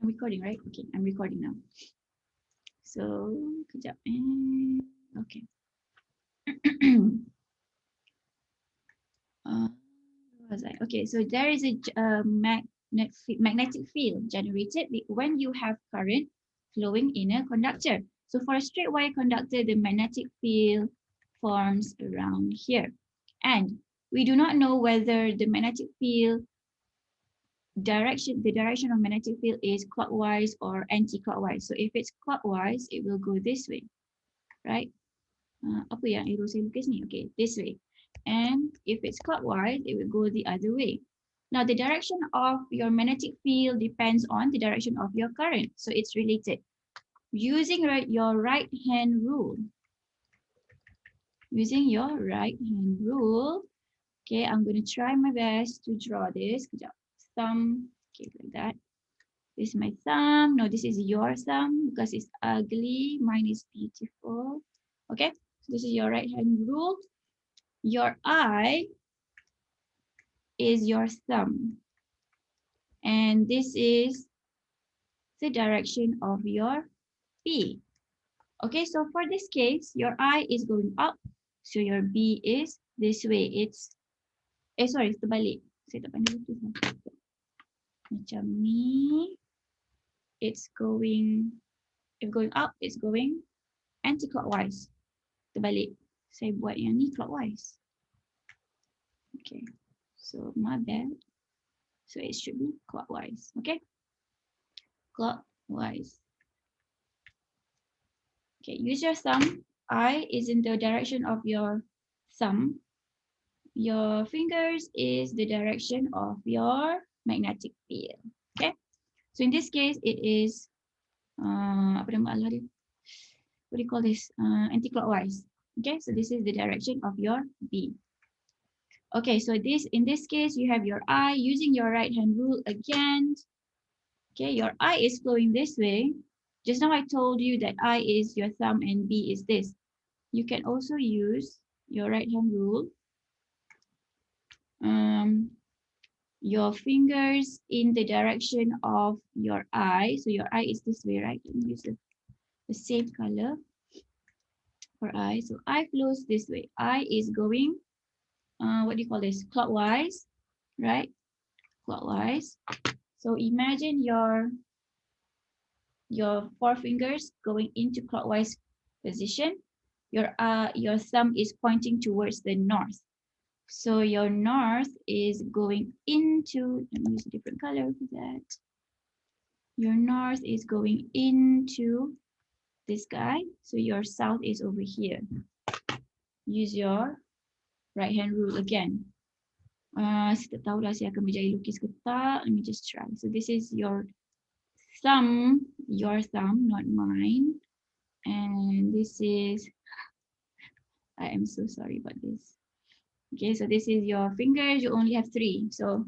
I'm recording, right? Okay, I'm recording now. So, kejap. Okay. Where was I? Okay, so there is a magnetic field generated when you have current flowing in a conductor. So for a straight wire conductor, the magnetic field forms around here. And we do not know whether the magnetic field the direction of magnetic field is clockwise or anti-clockwise. So if it's clockwise, it will go this way, right? Apa yang arrow saya lukis ni? Okay, this way. And if it's clockwise, it will go the other way. Now, the direction of your magnetic field depends on the direction of your current. So it's related. Using your right hand rule, okay, I'm going to try my best to draw this. Kejap. Thumb, okay, like that. This is my thumb. No, this is your thumb because it's ugly. Mine is beautiful. Okay, so this is your right hand rule. Your eye is your thumb. And this is the direction of your B. Okay, so for this case, your I is going up. So your B is this way. It's, sorry, terbalik. Saya tak pandai lukis. Macam ni. It's going, if going up, it's going anti-clockwise. Terbalik. Saya buat yang ni clockwise. Okay, so my bad. So it should be clockwise. Okay, clockwise. Okay, use your thumb. I is in the direction of your thumb. Your fingers is the direction of your magnetic field. Okay, so in this case, it is apa nama Allah dia? What do you call this? Anti-clockwise. Okay, so this is the direction of your B. Okay, so in this case, you have your I using your right hand rule again. Okay, your I is flowing this way. Just now I told you that I is your thumb and B is this. You can also use your right hand rule. Your fingers in the direction of your eye. So your eye is this way, right? Let me use the same color for eye. So eye flows this way. Eye is going, what do you call this? Clockwise, right? Clockwise. So imagine your four fingers going into clockwise position. Your thumb is pointing towards the north. So your north is going into, let me use a different color for that. Your north is going into this guy. So your south is over here. Use your right hand rule again. Saya tak tahu lah saya akan berjaya lukis ke tak. Let me just try. So this is your thumb, not mine. And this is, I am so sorry about this. Okay, so this is your fingers. You only have 3. So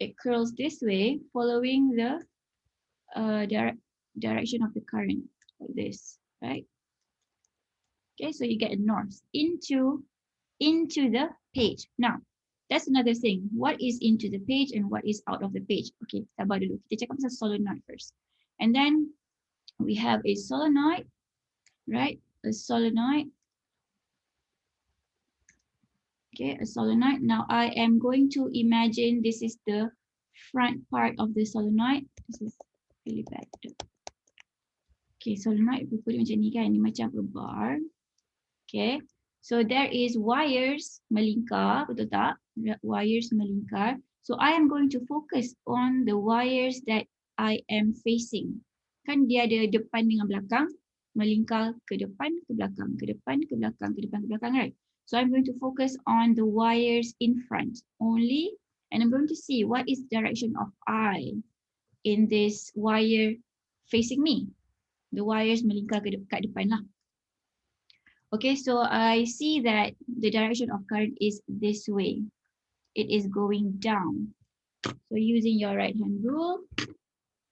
it curls this way, following the direction of the current, like this, right? Okay, so you get north into the page. Now, that's another thing. What is into the page and what is out of the page? Okay, sabar dulu. Kita cakap pasal solenoid first. And then we have a solenoid, right? A solenoid. Okay, a solenoid. Now I am going to imagine this is the front part of the solenoid. This is really bad. Okay, solenoid berpuli macam ni kan, ni macam a bar. Okay, so there is wires melingkar, betul tak? Wires melingkar. So I am going to focus on the wires that I am facing. Kan dia ada depan dengan belakang, melingkar ke depan, ke belakang, ke depan, ke belakang, ke depan, ke belakang, right? So I'm going to focus on the wires in front only, and I'm going to see what is the direction of I in this wire facing me. The wires melingkar kat depan lah. Okay, so I see that the direction of current is this way. It is going down. So using your right hand rule,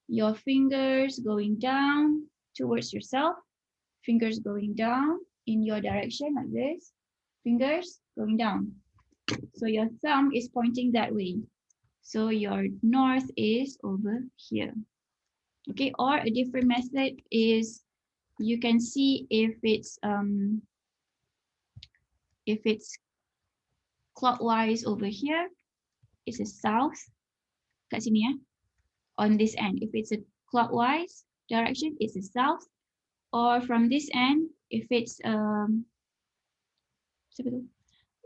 your fingers going down towards yourself, fingers going down in your direction like this, fingers going down. So your thumb is pointing that way. So your north is over here. Okay, or a different method is you can see if it's clockwise over here, it's a south kat sini ya, on this end. If it's a clockwise direction, it's a south, or from this end, if it's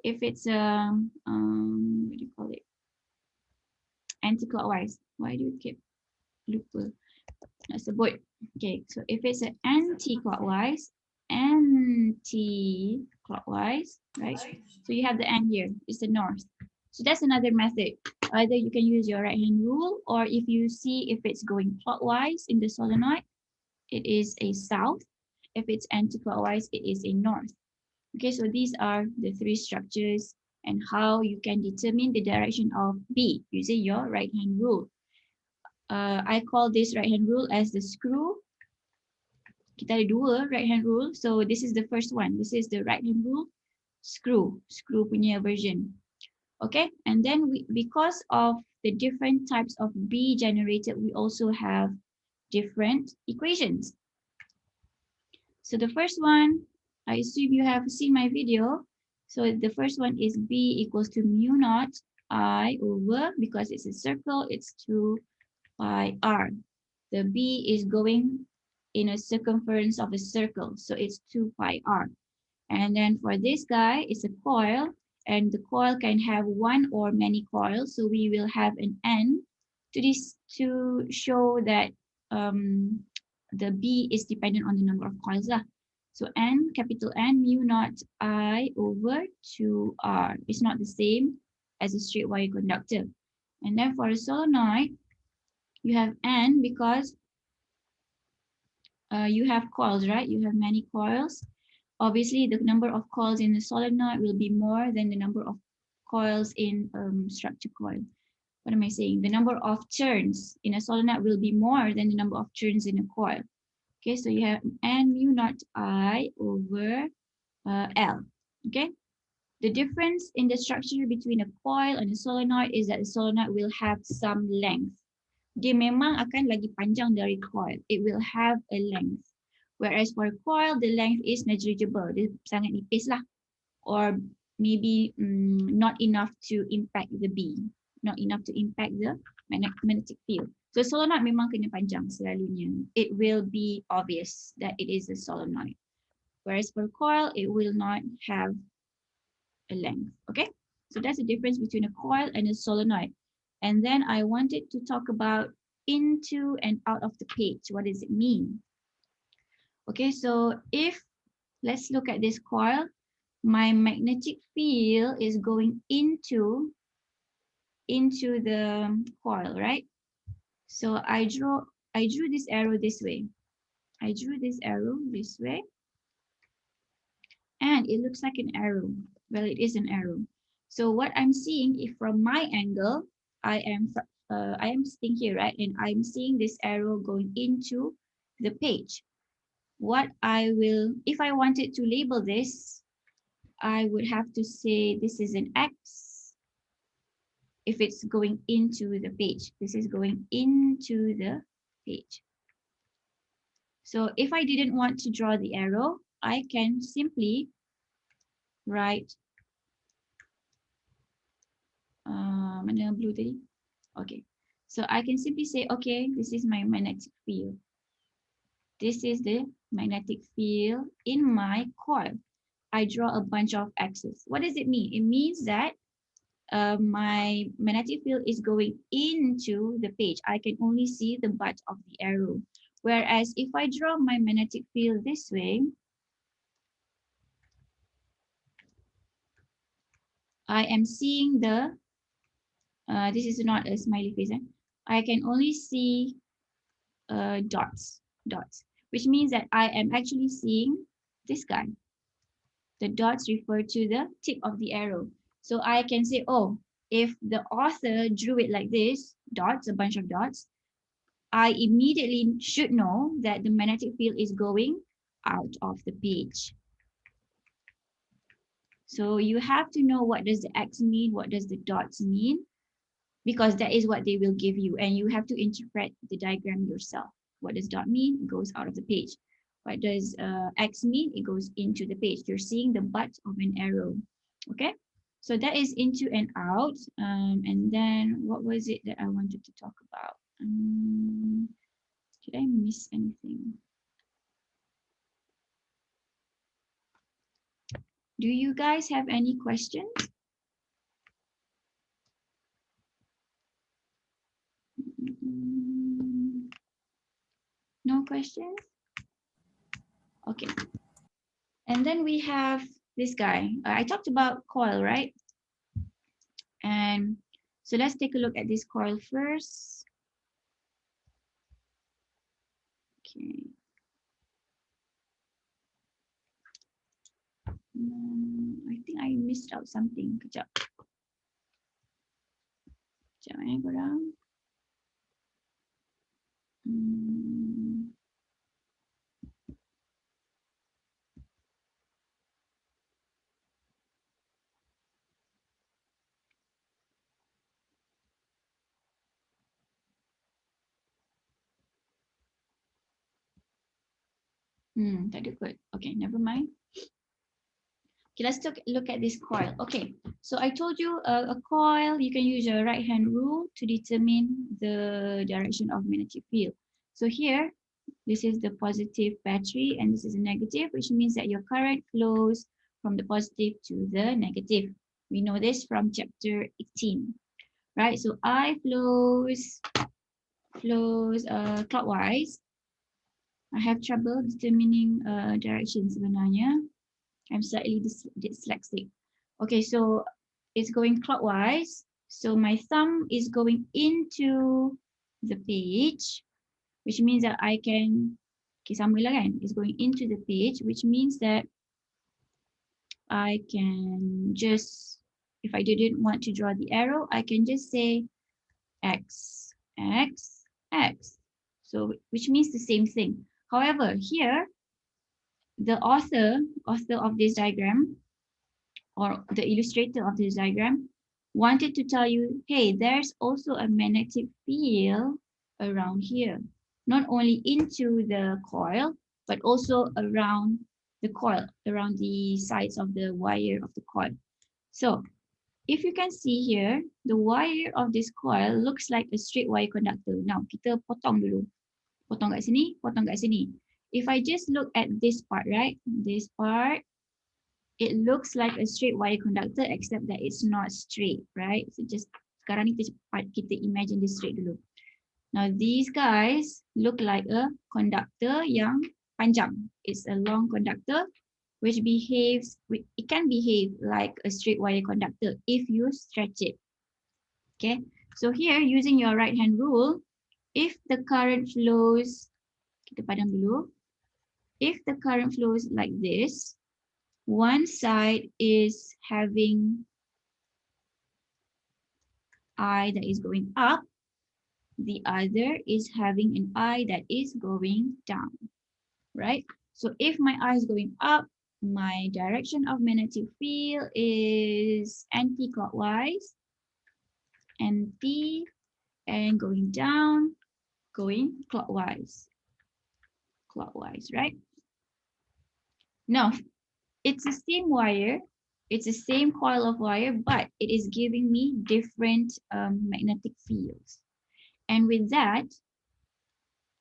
if it's what do you call it? Anti-clockwise. Why do you keep lupa? Nak sebut. Okay, so if it's an anti-clockwise, right? So you have the end here, it's the north. So that's another method. Either you can use your right hand rule, or if you see if it's going clockwise in the solenoid, it is a south. If it's anti-clockwise, it is a north. Okay, so these are the three structures and how you can determine the direction of B using your right hand rule. I call this right hand rule as the screw. Kita ada dua right hand rule. So this is the first one. This is the right hand rule, screw punya version. Okay, and then because of the different types of B generated, we also have different equations. So the first one, I assume you have seen my video. So the first one is B equals to mu naught I over, because it's a circle, it's 2 pi r. The B is going in a circumference of a circle, so it's 2 pi r. And then for this guy, it's a coil, and the coil can have one or many coils, so we will have an N to show that the B is dependent on the number of coils lah. So N, capital N, mu naught I over 2R. It's not the same as a straight wire conductor. And then for a solenoid, you have N because you have coils, right? You have many coils. Obviously, the number of coils in the solenoid will be more than the number of coils in structure coil. What am I saying? The number of turns in a solenoid will be more than the number of turns in a coil. Okay, so you have N mu naught I over L. Okay, the difference in the structure between a coil and a solenoid is that the solenoid will have some length. Dia memang akan lagi panjang dari coil. It will have a length. Whereas for a coil, the length is negligible. Dia sangat nipis lah. Or maybe not enough to impact the B. Not enough to impact the magnetic field. So solenoid memang kena panjang selalunya. It will be obvious that it is a solenoid. Whereas for coil, it will not have a length. Okay, so that's the difference between a coil and a solenoid. And then I wanted to talk about into and out of the page. What does it mean? Okay, so if, let's look at this coil, my magnetic field is going into the coil, right? So I drew this arrow this way. I drew this arrow this way. And it looks like an arrow. Well, it is an arrow. So what I'm seeing, if from my angle, I am sitting here, right? And I'm seeing this arrow going into the page. What I will, if I wanted to label this, I would have to say this is an X. If it's going into the page, this is going into the page. So if I didn't want to draw the arrow, I can simply write mana blue tadi? Okay, so I can simply say, okay, this is my magnetic field. This is the magnetic field in my coil. I draw a bunch of X's. What does it mean? It means that my magnetic field is going into the page. I can only see the butt of the arrow. Whereas if I draw my magnetic field this way, I am seeing the, this is not a smiley face. I can only see dots, which means that I am actually seeing this guy. The dots refer to the tip of the arrow. So I can say, oh, if the author drew it like this, dots, a bunch of dots, I immediately should know that the magnetic field is going out of the page. So you have to know what does the X mean, what does the dots mean, because that is what they will give you, and you have to interpret the diagram yourself. What does dot mean? It goes out of the page. What does X mean? It goes into the page. You're seeing the butt of an arrow. Okay, so that is into and out. And then what was it that I wanted to talk about? Did I miss anything? Do you guys have any questions? No questions? Okay. And then we have this guy. I talked about coil, right? And so let's take a look at this coil first. Okay. I think I missed out something. Kejap. Kejap korang. Tak ada kot. Okay, never mind. Okay, let's look at this coil. Okay, so I told you a coil, you can use your right hand rule to determine the direction of magnetic field. So here, this is the positive battery and this is a negative, which means that your current flows from the positive to the negative. We know this from chapter 18, right? So I flows clockwise. I have trouble determining direction sebenarnya. I'm slightly dyslexic. Okay, so it's going clockwise. So my thumb is going into the page, which means that I can, okay, sama lah kan? It's going into the page, which means that I can just, if I didn't want to draw the arrow, I can just say X, X, X. So, which means the same thing. However, here, the author of this diagram or the illustrator of this diagram wanted to tell you, hey, there's also a magnetic field around here, not only into the coil, but also around the coil, around the sides of the wire of the coil. So if you can see here, the wire of this coil looks like a straight wire conductor. Now, kita potong dulu. Potong kat sini, potong kat sini. If I just look at this part, right? This part, it looks like a straight wire conductor except that it's not straight, right? So just sekarang ni kita imagine this straight dulu. Now these guys look like a conductor yang panjang. It's a long conductor which behaves, it can behave like a straight wire conductor if you stretch it. Okay, so here using your right hand rule, if the current flows, kita padam dulu. If the current flows like this, one side is having I that is going up, the other is having an I that is going down, right? So if my I is going up, my direction of magnetic field is anti-clockwise, anti, and going down, going clockwise, right? Now, it's the same wire, it's the same coil of wire, but it is giving me different magnetic fields. And with that,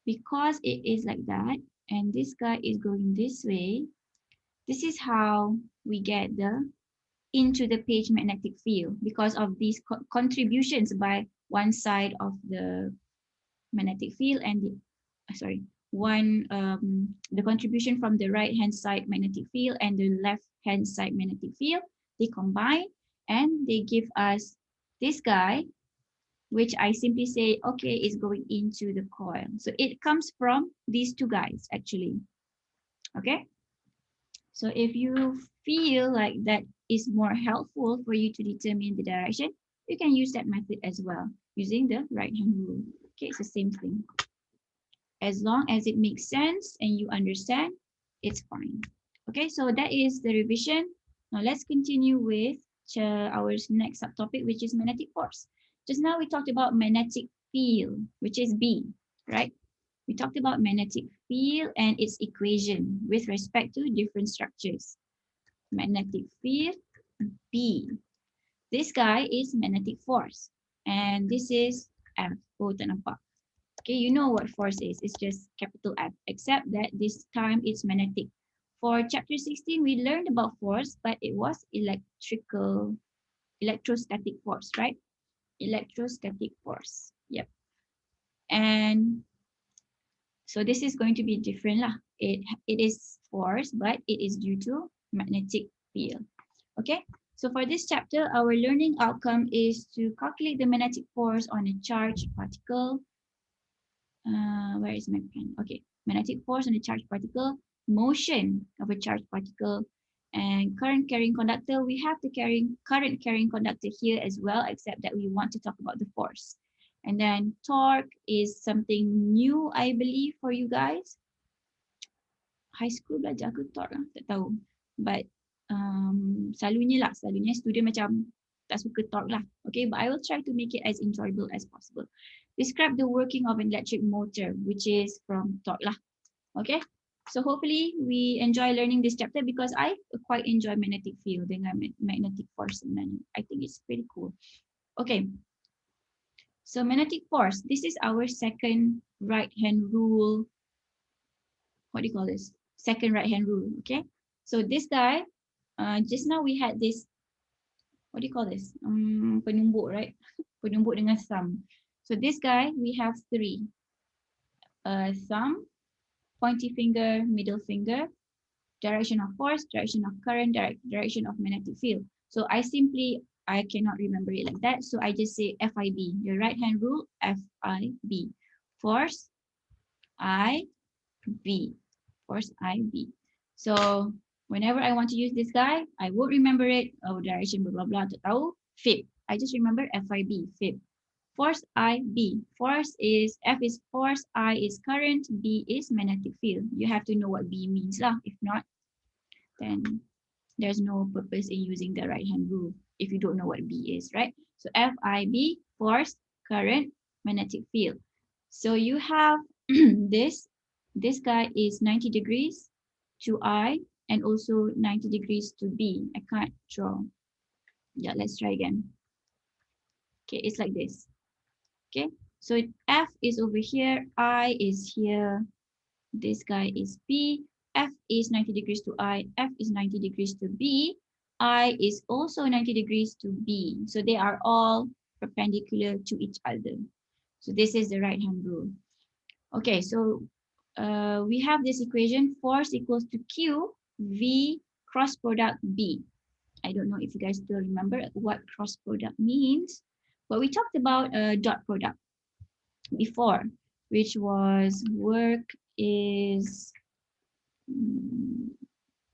because it is like that, and this guy is going this way, this is how we get the into the page magnetic field because of these contributions by one side of the magnetic field and the, the contribution from the right hand side magnetic field and the left hand side magnetic field, they combine and they give us this guy, which I simply say, okay, is going into the coil. So it comes from these two guys actually, okay? So if you feel like that is more helpful for you to determine the direction, you can use that method as well, using the right hand rule. Okay, it's the same thing. As long as it makes sense and you understand, it's fine. Okay, so that is the revision. Now let's continue with our next subtopic, which is magnetic force. Just now we talked about magnetic field, which is B, right? We talked about magnetic field and its equation with respect to different structures. Magnetic field B. This guy is magnetic force. And this is F. Oh, tak nampak. Okay, you know what force is. It's just capital F, except that this time it's magnetic. For chapter 16, we learned about force, but it was electrostatic force, right? Electrostatic force. Yep. And so this is going to be different lah. It is force, but it is due to magnetic field. Okay. So for this chapter, our learning outcome is to calculate the magnetic force on a charged particle. Where is my pen? Okay. Magnetic force on a charged particle, motion of a charged particle, and current carrying conductor. We have the current carrying conductor here as well, except that we want to talk about the force. And then torque is something new, I believe, for you guys. High school belajar ke torque lah? Tak tahu. But selalunya student macam tak suka torque lah. Okay, but I will try to make it as enjoyable as possible. Describe the working of an electric motor, which is from torque lah. Okay, so hopefully we enjoy learning this chapter because I quite enjoy magnetic field dengan magnetic force sebenarnya. I think it's pretty cool. Okay. So magnetic force, this is our second right-hand rule. What do you call this? Second right-hand rule, okay? So this guy, just now we had this, what do you call this? Penumbuk, right? Penumbuk dengan thumb. So this guy, we have three. Thumb, pointy finger, middle finger, direction of force, direction of current, direction of magnetic field. So I cannot remember it like that. So I just say FIB, the right hand rule, FIB. Force, IB. Force, IB. So whenever I want to use this guy, I won't remember it. Oh, direction, blah, blah, blah. Oh, FIB. I just remember FIB, FIB. Force, IB. Force is, F is force, I is current, B is magnetic field. You have to know what B means lah. If not, then there's no purpose in using the right hand rule if you don't know what B is, right? So FIB, force, current, magnetic field. So you have this guy is 90 degrees to I and also 90 degrees to B. I can't draw. Yeah, let's try again. Okay, it's like this. Okay, so F is over here, I is here, this guy is B, F is 90 degrees to I, F is 90 degrees to B, I is also 90 degrees to B. So they are all perpendicular to each other. So this is the right hand rule. Okay, so we have this equation, force equals to Q, V cross product B. I don't know if you guys still remember what cross product means, but we talked about a dot product before, which was work is,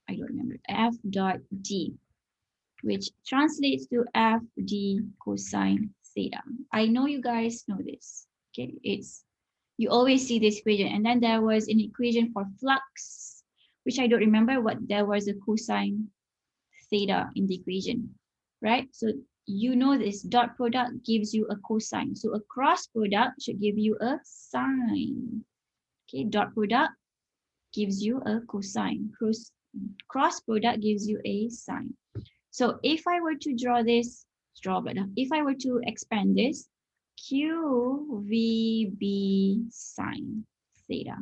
I don't remember, F dot D, which translates to F D cosine theta. I know you guys know this. Okay, you always see this equation. And then there was an equation for flux, which I don't remember what there was a cosine theta in the equation, right? So you know this dot product gives you a cosine. So a cross product should give you a sine. Okay, dot product gives you a cosine. Cross product gives you a sine. So if I were to draw this, if I were to expand this, QVB sine theta.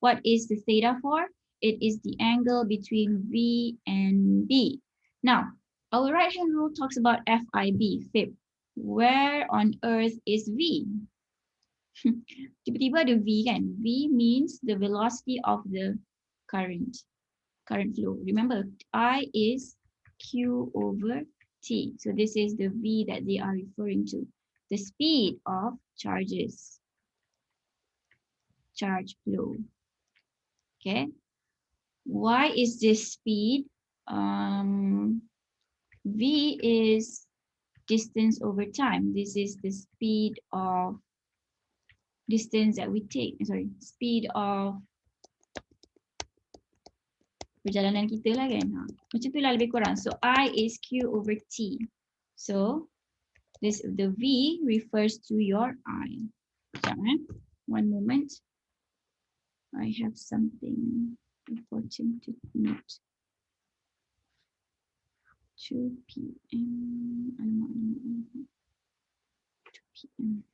What is the theta for? It is the angle between V and B. Now, our right hand rule talks about FIB, FIB. Where on earth is V? Tiba-tiba ada V kan? V means the velocity of the current flow. Remember, I is Q over T. So this is the V that they are referring to. The speed of charges, charge flow. Okay. Why is this speed? V is distance over time. This is the speed of distance that we take. Sorry, speed of perjalanan kita lah kan. Macam tu lah lebih kurang. So I is Q over T. So the V refers to your I. One moment. I have something important to note. 2 p.m. Alamak, alamak, alamak. 2 p.m.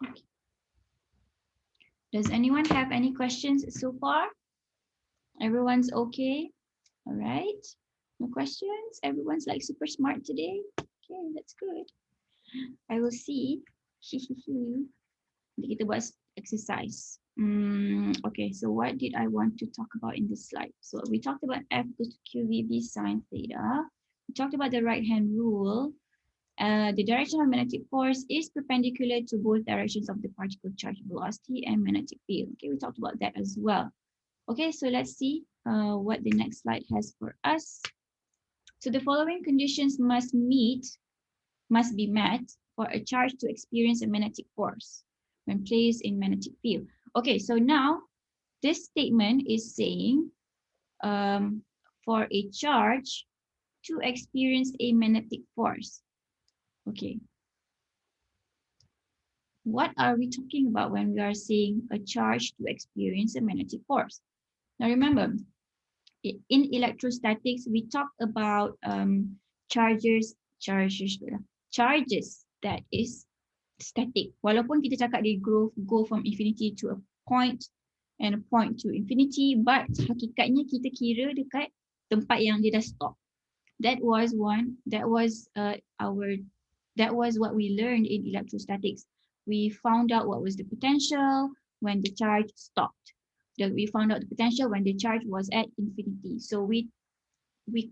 Okay. Does anyone have any questions so far? Everyone's okay? All right. No questions? Everyone's like super smart today? Okay, that's good. I will see. Nanti kita buat exercise. Okay, so what did I want to talk about in this slide? So we talked about F equals to QVB sine theta. We talked about the right-hand rule. The direction of magnetic force is perpendicular to both directions of the particle charge velocity and magnetic field. Okay, we talked about that as well. Okay, so let's see what the next slide has for us. So the following conditions must be met for a charge to experience a magnetic force when placed in magnetic field. Okay, so now this statement is saying for a charge to experience a magnetic force. Okay. What are we talking about when we are saying a charge to experience a magnetic force? Now remember, in electrostatics, we talk about charges that is static. Walaupun kita cakap they go from infinity to a point and a point to infinity, but hakikatnya kita kira dekat tempat yang dia dah stop. That was what we learned in electrostatics. We found out what was the potential when the charge stopped. We found out the potential when the charge was at infinity. So we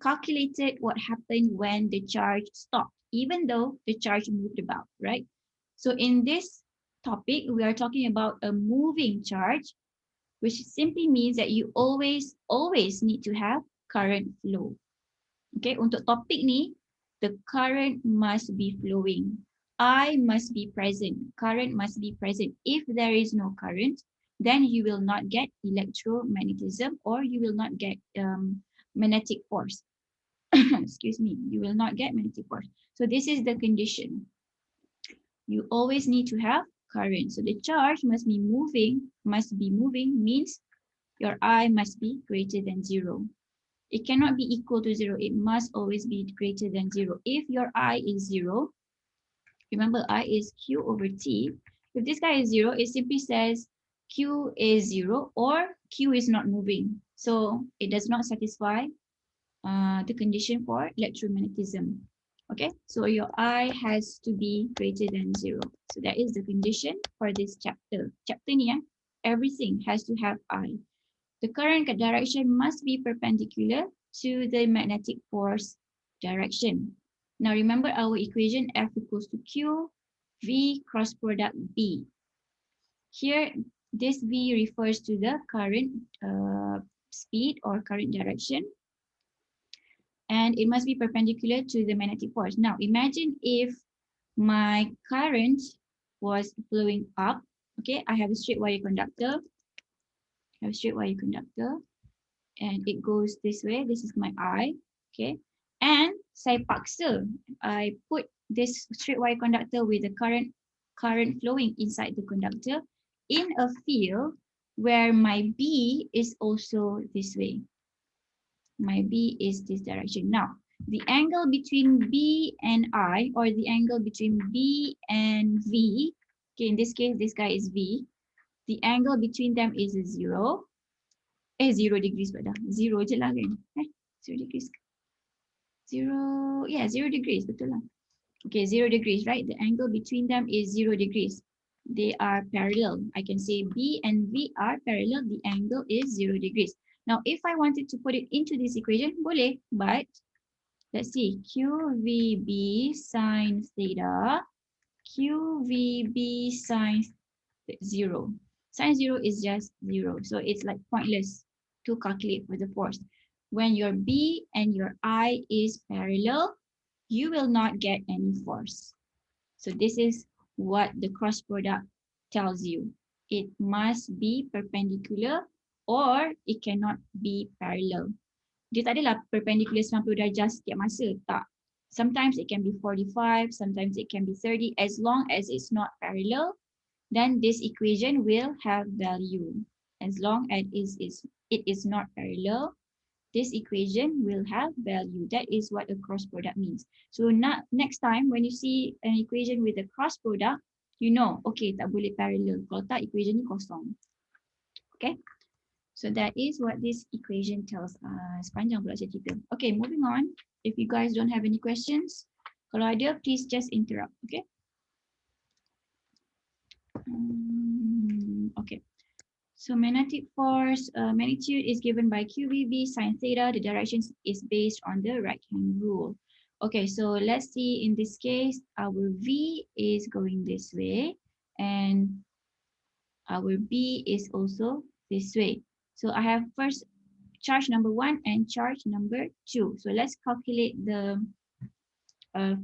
calculated what happened when the charge stopped, even though the charge moved about, right? So in this topic, we are talking about a moving charge, which simply means that you always need to have current flow. Okay, untuk topik ni, the current must be flowing. I must be present. Current must be present. If there is no current, then you will not get electromagnetism or you will not get magnetic force. Excuse me, you will not get magnetic force. So this is the condition. You always need to have current. So the charge must be moving means your I must be greater than 0. It cannot be equal to 0. It must always be greater than 0. If your I is 0, remember I is Q over T. If this guy is 0, it simply says Q is 0 or Q is not moving. So it does not satisfy the condition for electromagnetism. Okay, so your I has to be greater than 0. So that is the condition for this chapter. Chapter ni, everything has to have I. The current direction must be perpendicular to the magnetic force direction. Now remember our equation F equals to Q, V cross product B. Here, this V refers to the current speed or current direction. And it must be perpendicular to the magnetic force. Now imagine if my current was flowing up. Okay, I have a straight wire conductor. And it goes this way. This is my I. Okay, and saya paksa I put this straight wire conductor with the current flowing inside the conductor in a field where my B is also this way. My B is this direction. Now, the angle between B and I, or the angle between B and V, okay, in this case, this guy is V. The angle between them is 0. 0 degrees pada. 0 je lah kan. 0 degrees. 0, yeah, 0 degrees, betul lah. Okay, 0 degrees, right? The angle between them is 0 degrees. They are parallel. I can say B and V are parallel. The angle is 0 degrees. Now, if I wanted to put it into this equation, boleh, but let's see, QVB sine theta, QVB sine 0. Sine 0 is just 0, so it's like pointless to calculate for the force. When your B and your I is parallel, you will not get any force. So this is what the cross product tells you. It must be perpendicular or it cannot be parallel. Dia tak adalah perpendicular 90 darjah setiap masa, tak. Sometimes it can be 45, sometimes it can be 30. As long as it's not parallel, then this equation will have value. As long as it is not parallel, this equation will have value. That is what a cross product means. So next time when you see an equation with a cross product, you know, okay, tak boleh parallel. Kalau tak, equation ni kosong. Okay. So that is what this equation tells us. Panjang pula saya cerita. Okay, moving on. If you guys don't have any questions, kalau ada, please just interrupt. Okay. Okay. So magnetic force magnitude is given by QVB sine theta. The direction is based on the right hand rule. Okay, so let's see in this case, our V is going this way and our B is also this way. So I have first charge number 1 and charge number 2. So let's calculate the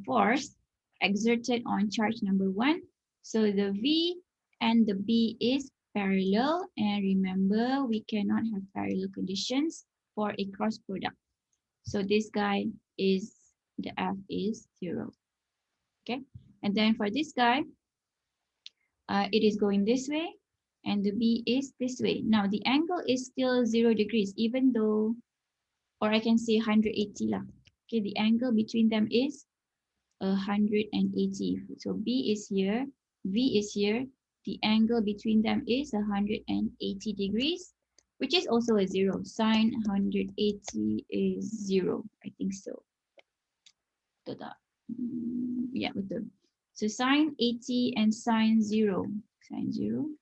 force exerted on charge number 1. So the V and the B is parallel, and remember we cannot have parallel conditions for a cross product. So this guy is, the F is 0. Okay, and then for this guy, it is going this way and the B is this way. Now the angle is still 0 degrees, even though, or I can say 180 lah. Okay, the angle between them is 180. So B is here, V is here. The angle between them is 180 degrees, which is also a 0. Sine 180 is 0. I think so. Betul tak? Yeah, betul. So sine 80 and sine 0. Sine 0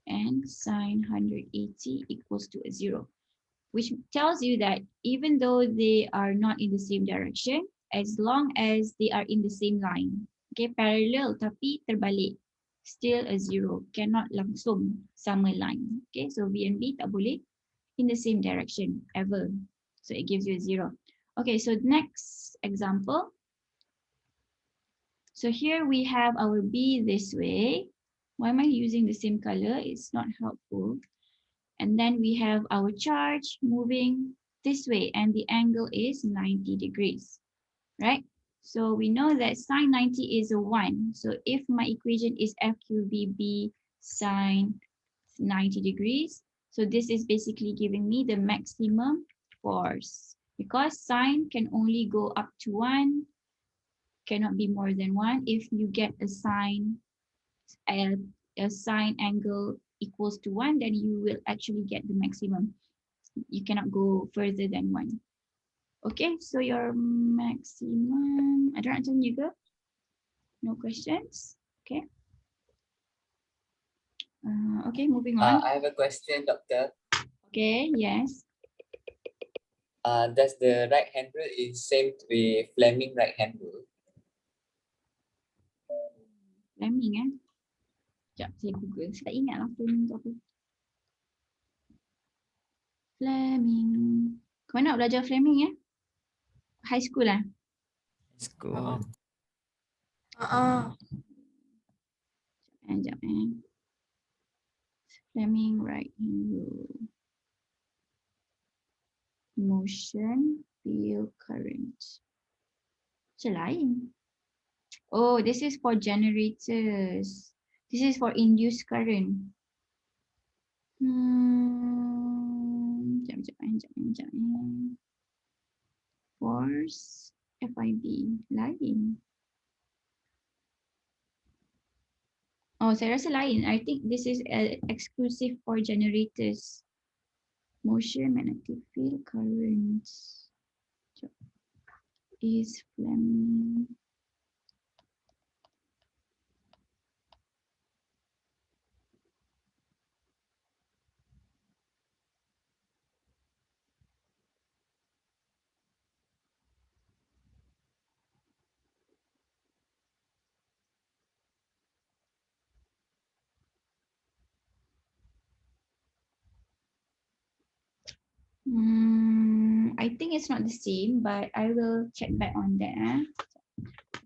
and sine 180 equals to a 0. Which tells you that even though they are not in the same direction, as long as they are in the same line, okay, parallel tapi terbalik, still a 0, cannot langsung sama line. Okay, so V and B tak boleh in the same direction ever. So it gives you a 0. Okay, so next example. So here we have our B this way. Why am I using the same color? It's not helpful. And then we have our charge moving this way and the angle is 90 degrees, right? So we know that sine 90 is a 1. So if my equation is FQVB sine 90 degrees, so this is basically giving me the maximum force because sine can only go up to 1, cannot be more than 1. If you get a sine angle equals to 1, then you will actually get the maximum. You cannot go further than 1. Okay, so your maximum, ada nak tanya ke? No questions? Okay. Okay, moving on. I have a question, Doctor. Okay, yes. Does the right hand rule is same with Fleming right hand rule? Fleming Sekejap, saya Google. Saya tak ingat lah Fleming tu apa. Fleming. Kau nak belajar Fleming High school lah? School. Sekejap Fleming right hand rule. Motion, field, current. Macam lain. Oh, this is for generators. This is for induced current. Sekejap. Force, FIB, lain. Oh, saya rasa lain. I think this is exclusive for generators. Motion, magnetic field, currents. Is Fleming. I think it's not the same, but I will check back on that.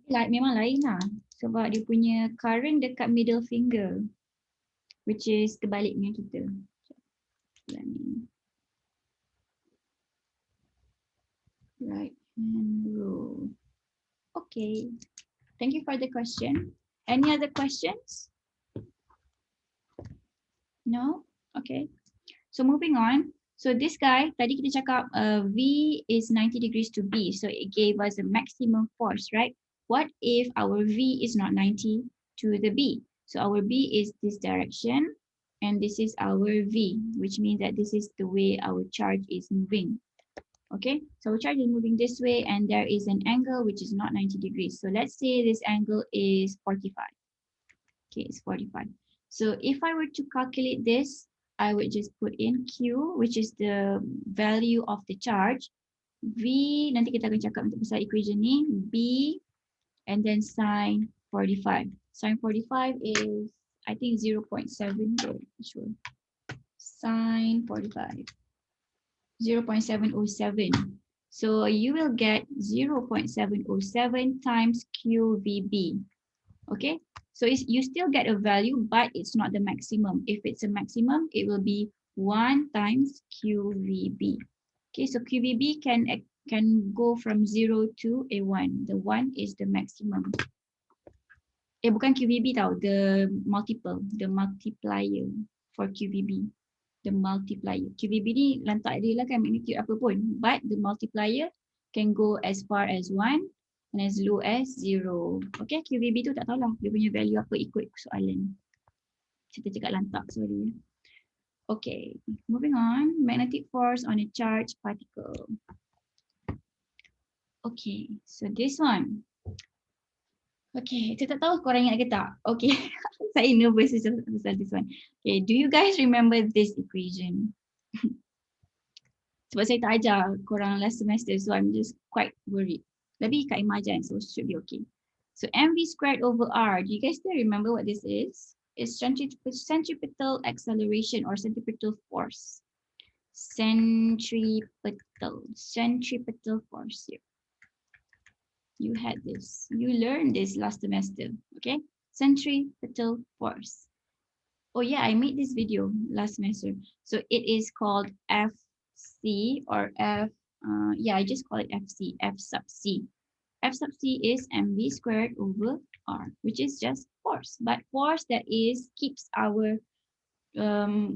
Like memang lain lah. Sebab dia punya current dekat middle finger, which is terbalik dengan kita. Fleming. Right hand rule. Okay. Thank you for the question. Any other questions? No? Okay. So moving on. So this guy, tadi kita cakap V is 90 degrees to B. So it gave us a maximum force, right? What if our V is not 90 to the B? So our B is this direction and this is our V, which means that this is the way our charge is moving. Okay, so our charge is moving this way and there is an angle which is not 90 degrees. So let's say this angle is 45. Okay, it's 45. So if I were to calculate this, I would just put in Q, which is the value of the charge. V, nanti kita akan cakap untuk pasal equation ni. B, and then sine 45. Sine 45 is, I think 0.7, sure. Sine 45. 0.707. So you will get 0.707 times QVB. Okay, so you still get a value, but it's not the maximum. If it's a maximum, it will be 1 times QVB. Okay, so QVB can go from 0 to a 1. The 1 is the maximum. Bukan QVB tau, the multiplier for QVB. The multiplier. QVB ni lantak dia lah kan magnitude apa pun. But the multiplier can go as far as 1 and as low as 0. Okay, QVB tu tak tahulah dia punya value apa ikut soalan. Kita cakap lantak, sorry. Okay, moving on. Magnetic force on a charged particle. Okay, so this one. Okay, saya tak tahu korang ingat ke tak. Okay, saya nervous pasal this one. Okay, do you guys remember this equation? Sebab saya tak ajar korang last semester, so I'm just quite worried. Tapi Kak Ima ajar, so should be okay. So mv squared over r, do you guys still remember what this is? It's centripetal acceleration or centripetal force. Centripetal force here. You had this. You learned this last semester, okay? Centripetal force. Oh yeah, I made this video last semester. So it is called FC or F, yeah, I just call it FC, F sub C. F sub C is mv squared over r, which is just force, but force that is keeps our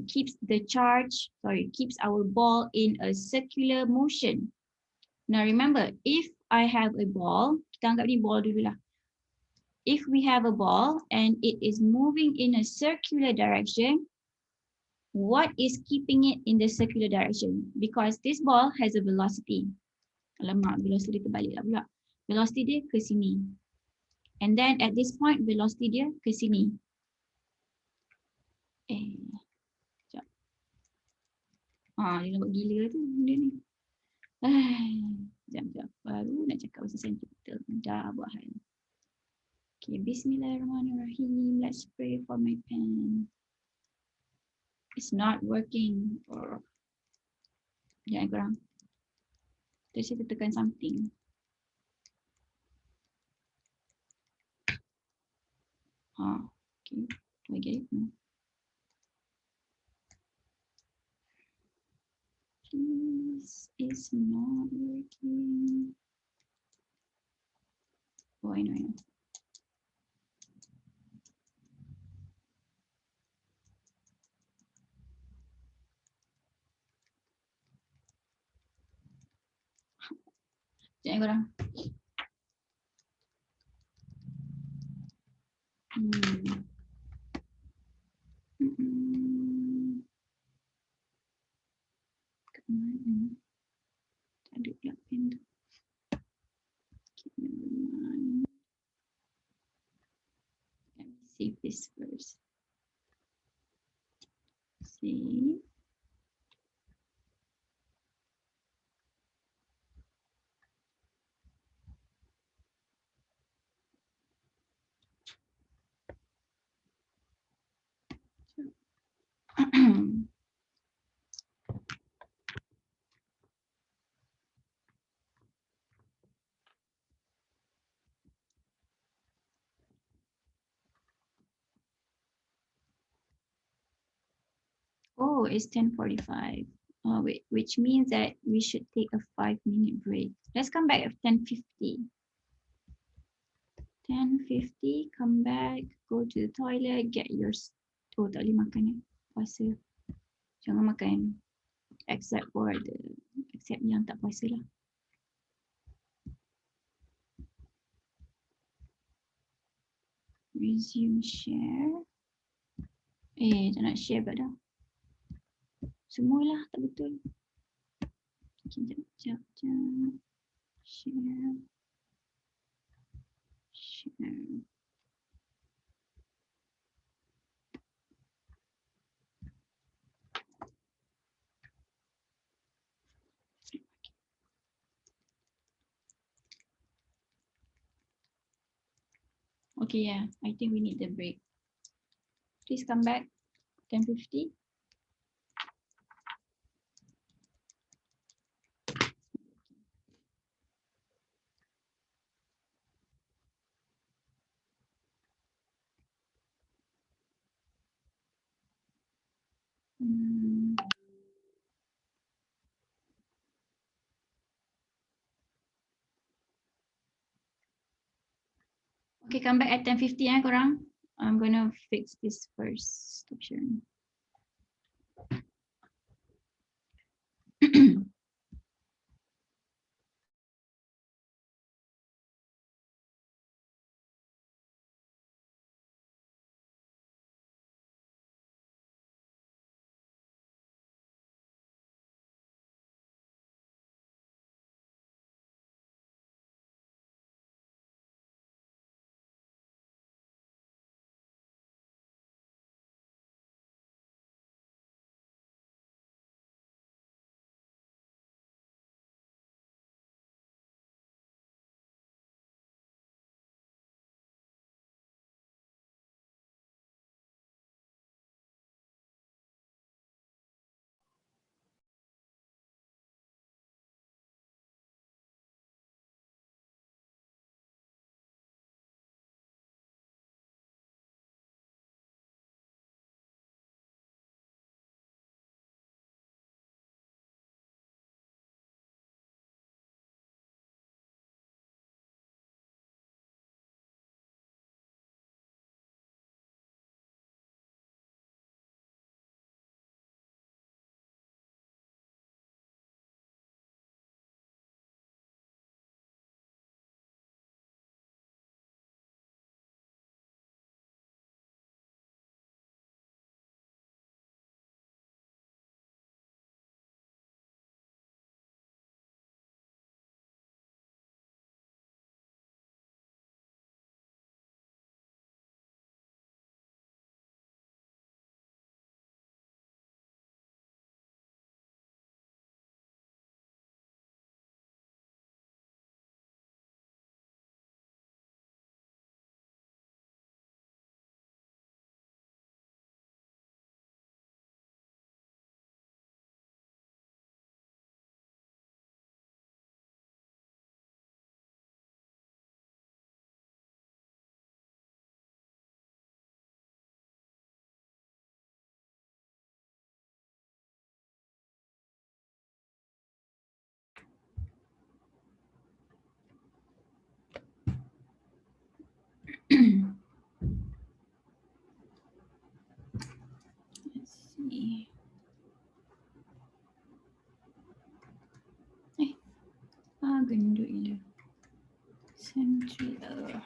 keeps our ball in a circular motion. Now remember, if I have a ball, kita anggap ni ball dulu lah. If we have a ball and it is moving in a circular direction, what is keeping it in the circular direction? Because this ball has a velocity. Alamak, velocity terbalik lah pula. Velocity dia ke sini. And then at this point, velocity dia ke sini. Sekejap. Dia nampak gila tu benda ni. Sekejap. Baru nak cakap pasal centripetal. Dah buat hal. Okay, bismillahirrahmanirrahim. Let's pray for my pen. It's not working. Jangan korang. Terus saya tekan something. Okay. Do I get it? No. This is not working. Oh, I know. Jangan korang. Kemana? Tak ada pula pen tu. Okay, never mind. Let me save this first. Save. Oh, it's 10:45. Which means that we should take a 5-minute break. Let's come back at 10:50. 10:50, come back, go to the toilet, get your... Oh, tak boleh makan ya. Puasa. Jangan makan. Except yang tak puasa lah. Resume share. Tak nak share pula dah. Semualah tak betul. Sekejap. Share. Okay, yeah, I think we need the break. Please come back, 10:50. Okay, come back at 10:50 korang. I'm gonna fix this first. Stop sharing. Let's see. Gendut gila. Centripetal.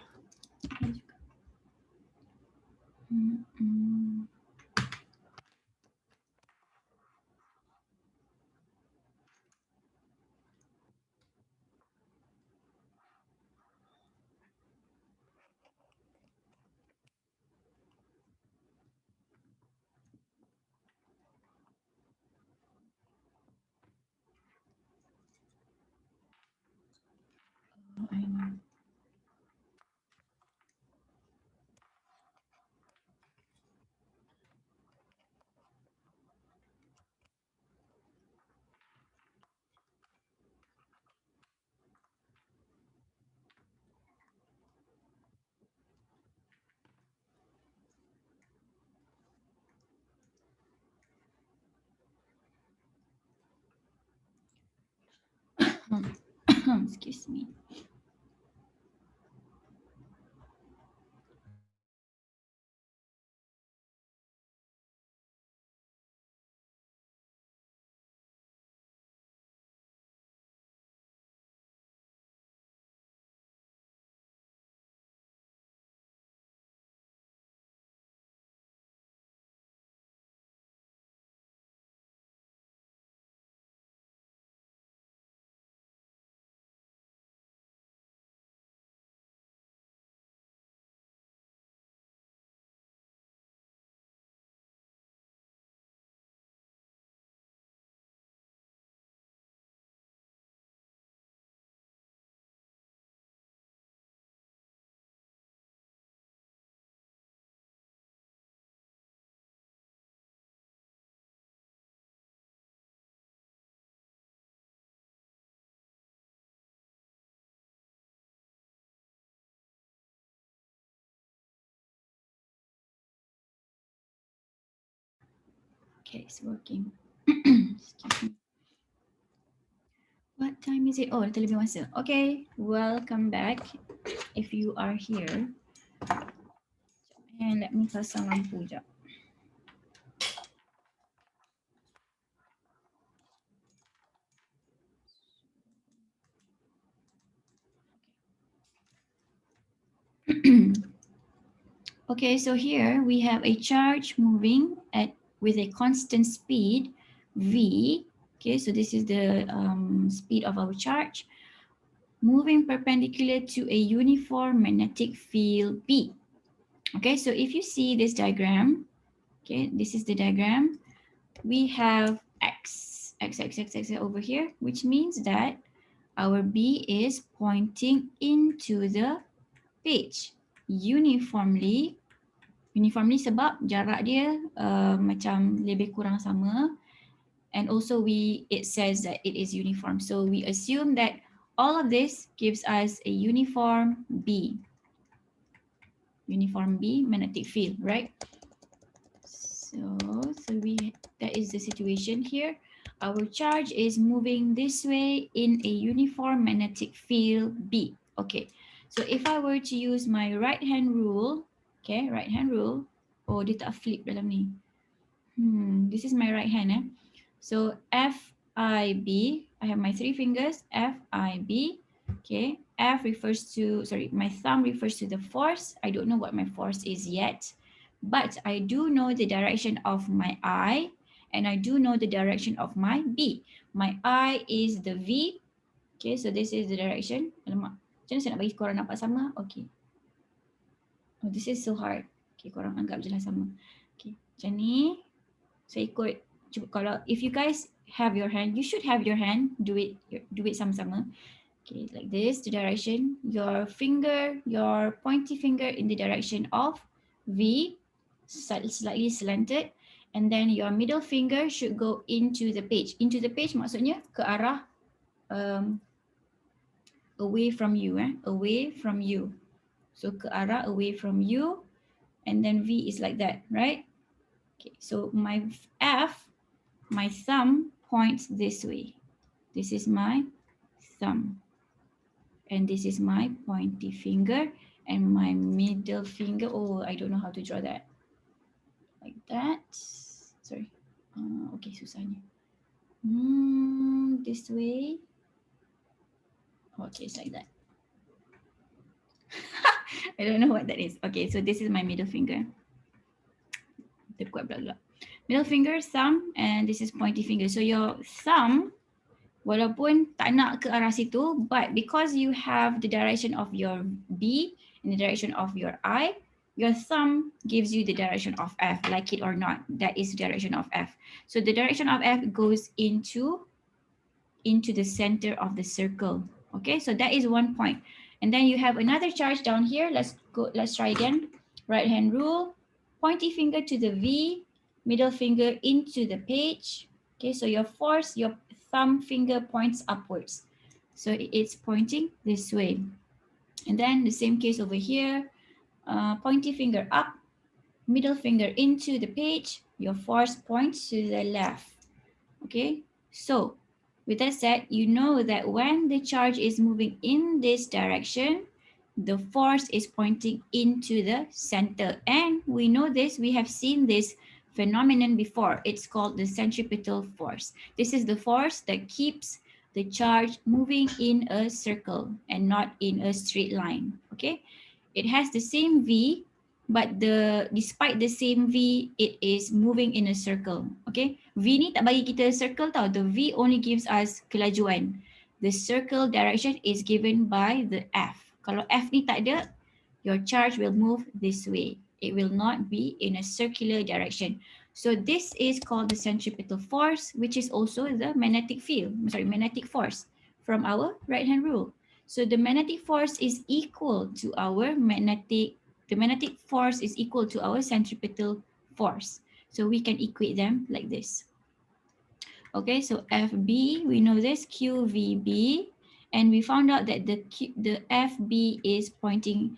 I know. Excuse me. Okay, it's working. Excuse me. What time is it? Oh, dah lebih masa. Okay, welcome back. If you are here, and let me pasang lampu jap. Okay, so here we have a charge moving at with a constant speed v. Okay, so this is the speed of our charge moving perpendicular to a uniform magnetic field B. Okay, so if you see this diagram, okay, this is the diagram. We have x over here, which means that our B is pointing into the page uniformly sebab jarak dia macam lebih kurang sama, and also it says that it is uniform, so we assume that all of this gives us a uniform B magnetic field, right? So that is the situation here. Our charge is moving this way in a uniform magnetic field B. Okay, so if I were to use my right hand rule, okay, right hand rule. Oh, dia tak flip dalam ni. This is my right hand. So FIB, I have my three fingers, FIB. Okay, F refers to, sorry, my thumb refers to the force. I don't know what my force is yet, but I do know the direction of my I, and I do know the direction of my B. My I is the V. Okay, so this is the direction. Alamak, macam mana saya nak bagi korang nampak sama? Okay. Oh, this is so hard. Okay, korang anggap je lah sama. Okay, macam ni. So ikut, cuba kalau, if you guys have your hand, you should have your hand, do it sama-sama. Okay, like this, the direction, your finger, your pointy finger in the direction of V, slightly slanted, and then your middle finger should go into the page. Into the page maksudnya ke arah away from you, away from you. So ke arah away from you, and then V is like that, right? Okay, so my F, my thumb points this way. This is my thumb. And this is my pointy finger, and my middle finger. Oh, I don't know how to draw that. Like that. Sorry. Okay, susahnya. This way. Okay, it's like that. I don't know what that is. Okay, so this is my middle finger. Middle finger, thumb, and this is pointy finger. So your thumb, walaupun tak nak ke arah situ, but because you have the direction of your B and the direction of your I, your thumb gives you the direction of F, like it or not. That is the direction of F. So the direction of F goes into the center of the circle. Okay, so that is one point. And then you have another charge down here. Let's try again. Right hand rule, pointy finger to the V, middle finger into the page. Okay, so your force, your thumb finger points upwards. So it's pointing this way. And then the same case over here, pointy finger up, middle finger into the page, your force points to the left. Okay, so With that said, you know that when the charge is moving in this direction, the force is pointing into the center. And we know this, we have seen this phenomenon before. It's called the centripetal force. This is the force that keeps the charge moving in a circle and not in a straight line. Okay, it has the same V, but despite the same V, it is moving in a circle. Okay, V ni tak bagi kita circle tau. The V only gives us kelajuan. The circle direction is given by the F. Kalau F ni tak ada, your charge will move this way. It will not be in a circular direction. So this is called the centripetal force, which is also the magnetic field, magnetic force from our right hand rule. So the magnetic force is equal to our the magnetic force is equal to our centripetal force. So we can equate them like this. Okay, so FB, we know this, QVB, and we found out that the FB is pointing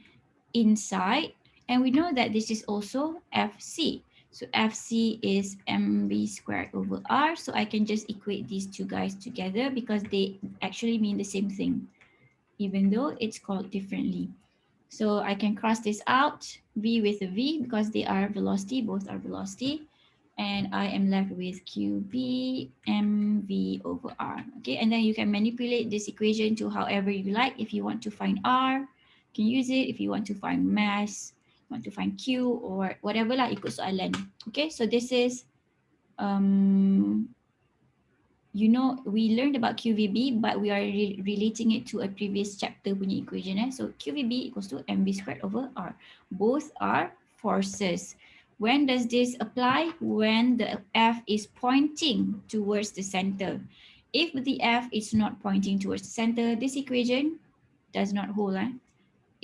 inside, and we know that this is also FC. So FC is mv squared over r. So I can just equate these two guys together because they actually mean the same thing, even though it's called differently. So I can cross this out, V with a V, because they are velocity, both are velocity. And I am left with QB mv over r. Okay, and then you can manipulate this equation to however you like. If you want to find r, you can use it. If you want to find mass, you want to find q, or whatever lah, ikut soalan. Okay, so this is you know, we learned about QVB, but we are relating it to a previous chapter punya equation. So QVB equals to mv squared over r. Both are forces. When does this apply? When the F is pointing towards the center. If the F is not pointing towards the center, this equation does not hold.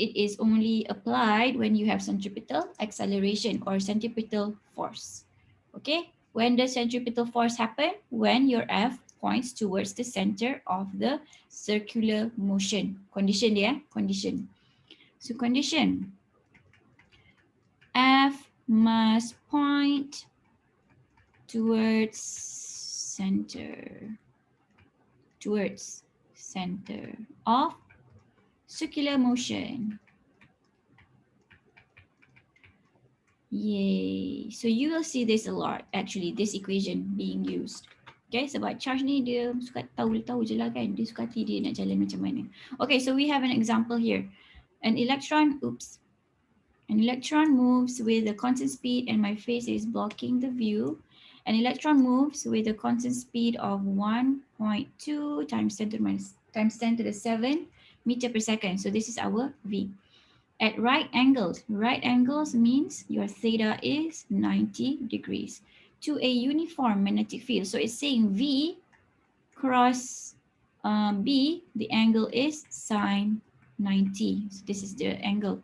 It is only applied when you have centripetal acceleration or centripetal force. Okay, when does centripetal force happen? When your F points towards the center of the circular motion. Condition dia, condition. So condition, F must point towards center of circular motion. Yay. So you will see this a lot, actually, this equation being used. Okay, sebab charge ni dia suka tahu je lah kan. Dia suka hati dia nak jalan macam mana. Okay, so we have an example here. An electron moves with a constant speed, and my face is blocking the view. An electron moves with a constant speed of 1.2 times 10 to the 7 meter per second. So this is our V. At right angles means your theta is 90 degrees to a uniform magnetic field. So it's saying V cross B, the angle is sine 90. So this is the angle.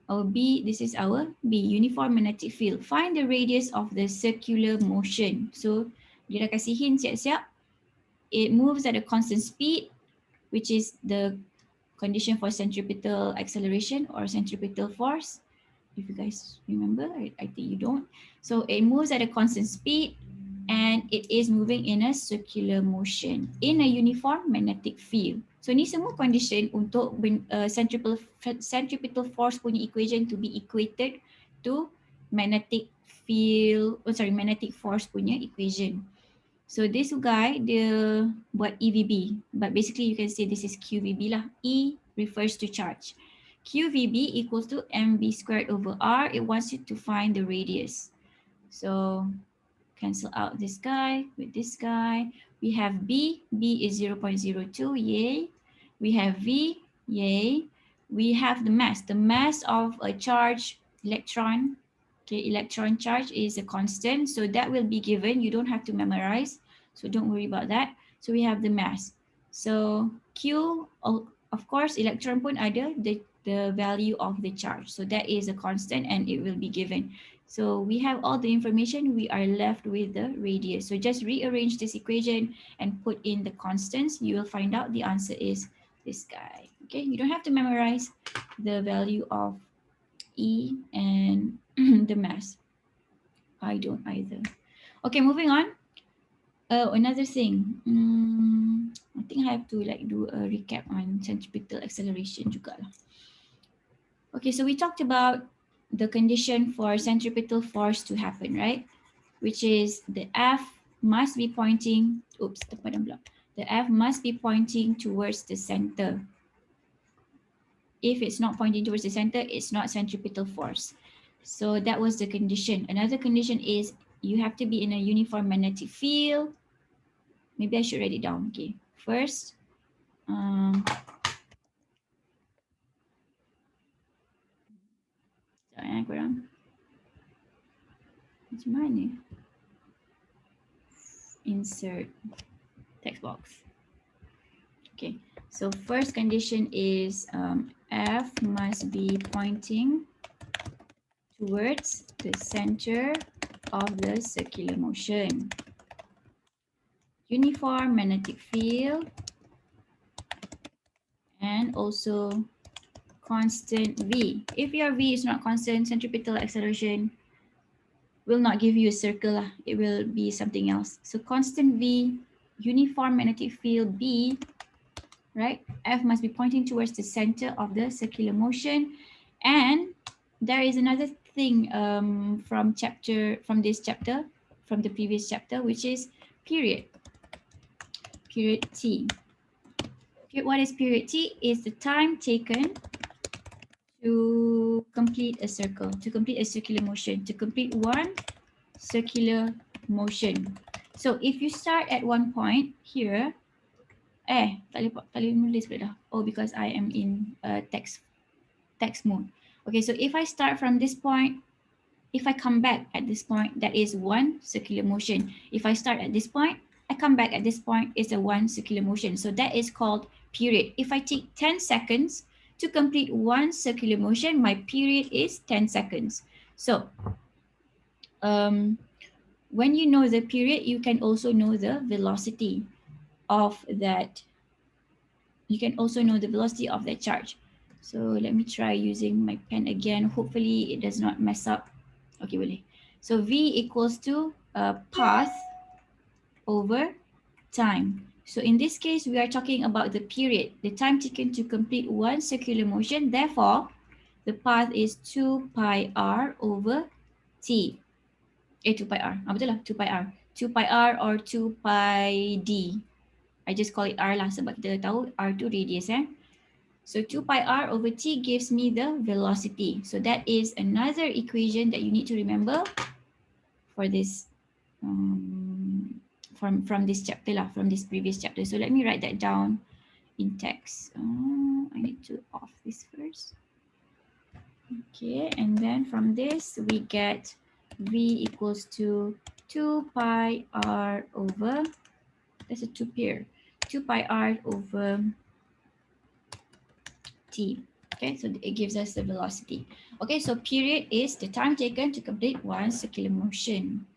Our B, this is our B, uniform magnetic field. Find the radius of the circular motion. So dia dah kasih hint siap-siap. It moves at a constant speed, which is the condition for centripetal acceleration or centripetal force. If you guys remember, I think you don't. So it moves at a constant speed and it is moving in a circular motion in a uniform magnetic field. So ni semua condition untuk centripetal force punya equation to be equated to magnetic field, magnetic force punya equation. So this guy, dia buat EVB, but basically you can say this is QVB lah. E refers to charge. QVB equals to mv squared over r. It wants you to find the radius. So cancel out this guy with this guy. We have B. B is 0.02, yay. We have V, yay. We have the mass. The mass of a charged electron. Okay, electron charge is a constant, so that will be given. You don't have to memorize, so don't worry about that. So we have the mass. So Q, of course, electron pun ada the value of the charge. So that is a constant and it will be given. So we have all the information. We are left with the radius. So just rearrange this equation and put in the constants. You will find out the answer is this guy. Okay, you don't have to memorize the value of E and the mass. I don't either. Okay, moving on. Oh, another thing. I think I have to like do a recap on centripetal acceleration juga lah. Okay, so we talked about the condition for centripetal force to happen, right? Which is the F must be pointing, oops, terpadam pula. The F must be pointing towards the center. If it's not pointing towards the center, it's not centripetal force. So that was the condition. Another condition is you have to be in a uniform magnetic field. Maybe I should write it down. Okay, first, sekejap korang. Macam mana? Insert text box. Okay, so first condition is F must be pointing towards the center of the circular motion. Uniform magnetic field and also constant V. If your V is not constant, centripetal acceleration will not give you a circle. It will be something else. So constant V, uniform magnetic field B, right? F must be pointing towards the center of the circular motion. And there is another thing from this chapter, from the previous chapter, which is period. Period T. What is period T? Is the time taken to complete a circle, to complete a circular motion, to complete one circular motion. So if you start at one point here, tak boleh nulis pula dah. Oh, because I am in text mode. Okay, so if I start from this point, if I come back at this point, that is one circular motion. If I start at this point, I come back at this point, it's a one circular motion. So that is called period. If I take 10 seconds to complete one circular motion, my period is 10 seconds. So when you know the period, you can also know the velocity of that. You can also know the velocity of that charge. So let me try using my pen again. Hopefully it does not mess up. Okay, boleh. So V equals to path over time. So in this case, we are talking about the period, the time taken to complete one circular motion. Therefore, the path is 2 pi r over t. 2 pi r. Betul lah, 2 pi r. 2 pi r or 2 pi d. I just call it r lah sebab kita tahu r tu radius. So 2 pi r over t gives me the velocity. So that is another equation that you need to remember for this from this chapter lah, from this previous chapter. So let me write that down in text. I need to off this first. Okay, and then from this we get V equals to 2 pi r over, that's a 2 pair, 2 pi r over t. Okay, so it gives us the velocity. Okay, so period is the time taken to complete one circular motion.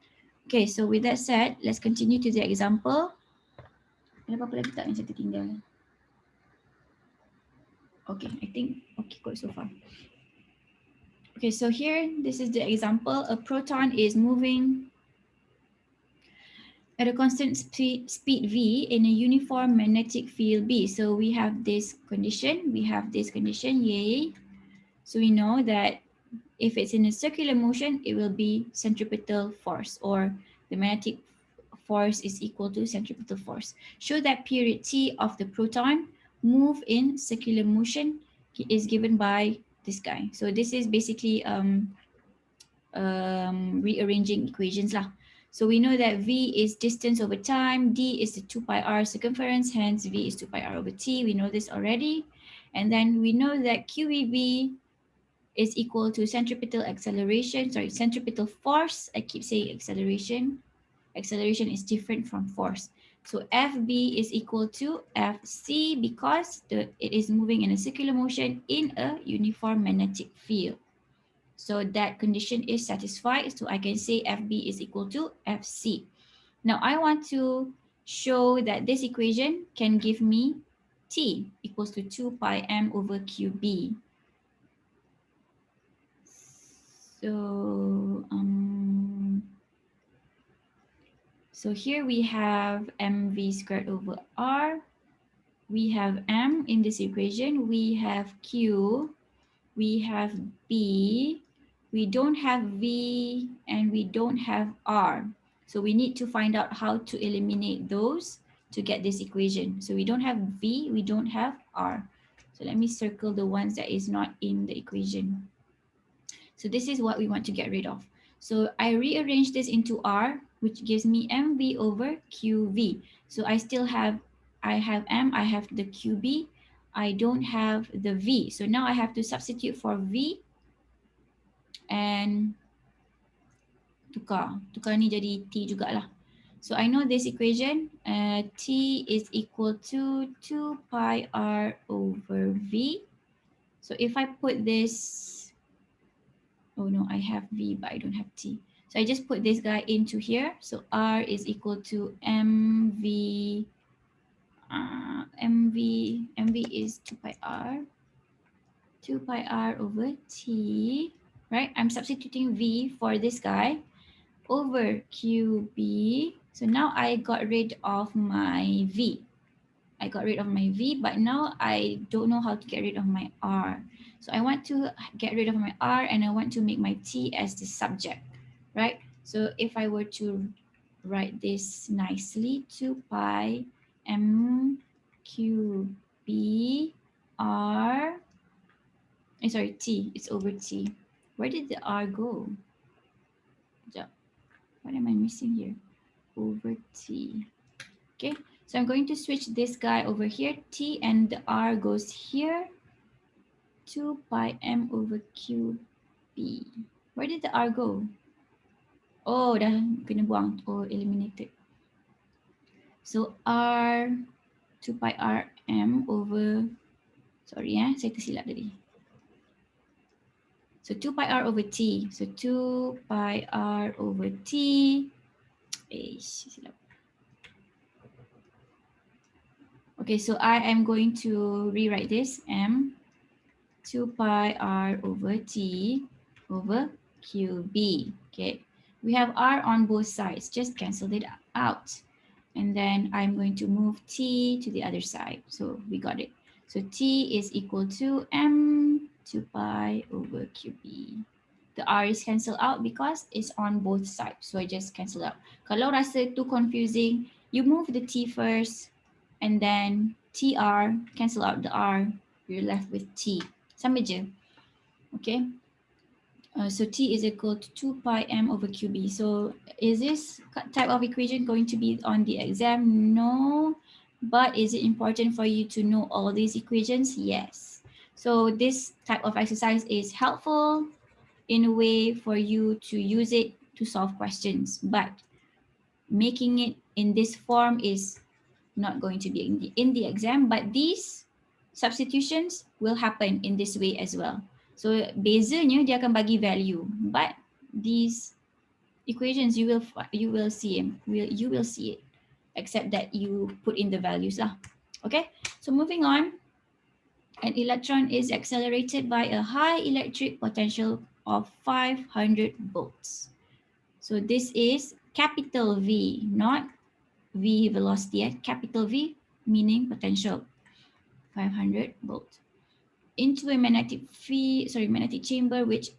Okay, so with that said, let's continue to the example. Ada apa-apa lagi tak yang saya tertinggal? Okay, I think okay good so far. Okay, so here, this is the example. A proton is moving at a constant speed V in a uniform magnetic field B. So we have this condition, yay. So we know that if it's in a circular motion, it will be centripetal force, or the magnetic force is equal to centripetal force. Show that period T of the proton move in circular motion is given by this guy. So this is basically rearranging equations lah. So we know that V is distance over time, D is the 2 pi r circumference, hence V is 2 pi r over T. We know this already. And then we know that QEV is equal to centripetal force. I keep saying acceleration. Acceleration is different from force. So FB is equal to FC because it is moving in a circular motion in a uniform magnetic field. So that condition is satisfied. So I can say FB is equal to FC. Now I want to show that this equation can give me T equals to 2 pi m over QB. So here we have mv squared over r. We have m in this equation. We have q. We have b. We don't have v and we don't have r. So we need to find out how to eliminate those to get this equation. So we don't have v, we don't have r. So let me circle the ones that is not in the equation. So this is what we want to get rid of. So I rearrange this into R, which gives me MV over QV. So I have M, I have the QB, I don't have the V. So now I have to substitute for V and tukar ni jadi T jugalah. So I know this equation, T is equal to 2 pi R over V. So if I put this, oh no, I have V but I don't have T. So I just put this guy into here. So R is equal to MV, MV is 2 pi R, 2 pi R over T, right? I'm substituting V for this guy over QB. So now I got rid of my V. I got rid of my V, but now I don't know how to get rid of my R. So I want to get rid of my R and I want to make my T as the subject, right? So if I were to write this nicely, 2 pi M Q B R, sorry, T, it's over T. Where did the R go? What am I missing here? Over T. Okay, so I'm going to switch this guy over here, T, and the R goes here. 2 pi M over QB. Where did the R go? Oh, dah kena buang. Oh, eliminated. So R, 2 pi R M over, sorry saya tersilap tadi. So 2 pi R over T. So 2 pi R over T. Silap. Okay, so I am going to rewrite this M 2 pi R over T over QB. Okay, we have R on both sides, just cancel it out. And then I'm going to move T to the other side. So we got it. So T is equal to M 2 pi over QB. The R is cancelled out because it's on both sides. So I just cancel out. Kalau rasa too confusing, you move the T first and then TR, cancel out the R, you're left with T. Sama je. Okay. So T is equal to 2 pi M over QB. So is this type of equation going to be on the exam? No. But is it important for you to know all these equations? Yes. So this type of exercise is helpful in a way for you to use it to solve questions. But making it in this form is not going to be in the exam. But these substitutions will happen in this way as well. So bezanya dia akan bagi value, but these equations you will see it, except that you put in the values lah. Okay, so moving on, an electron is accelerated by a high electric potential of 500 volts. So this is capital V, not V velocity, capital V meaning potential, 500 volts. Into a magnetic chamber which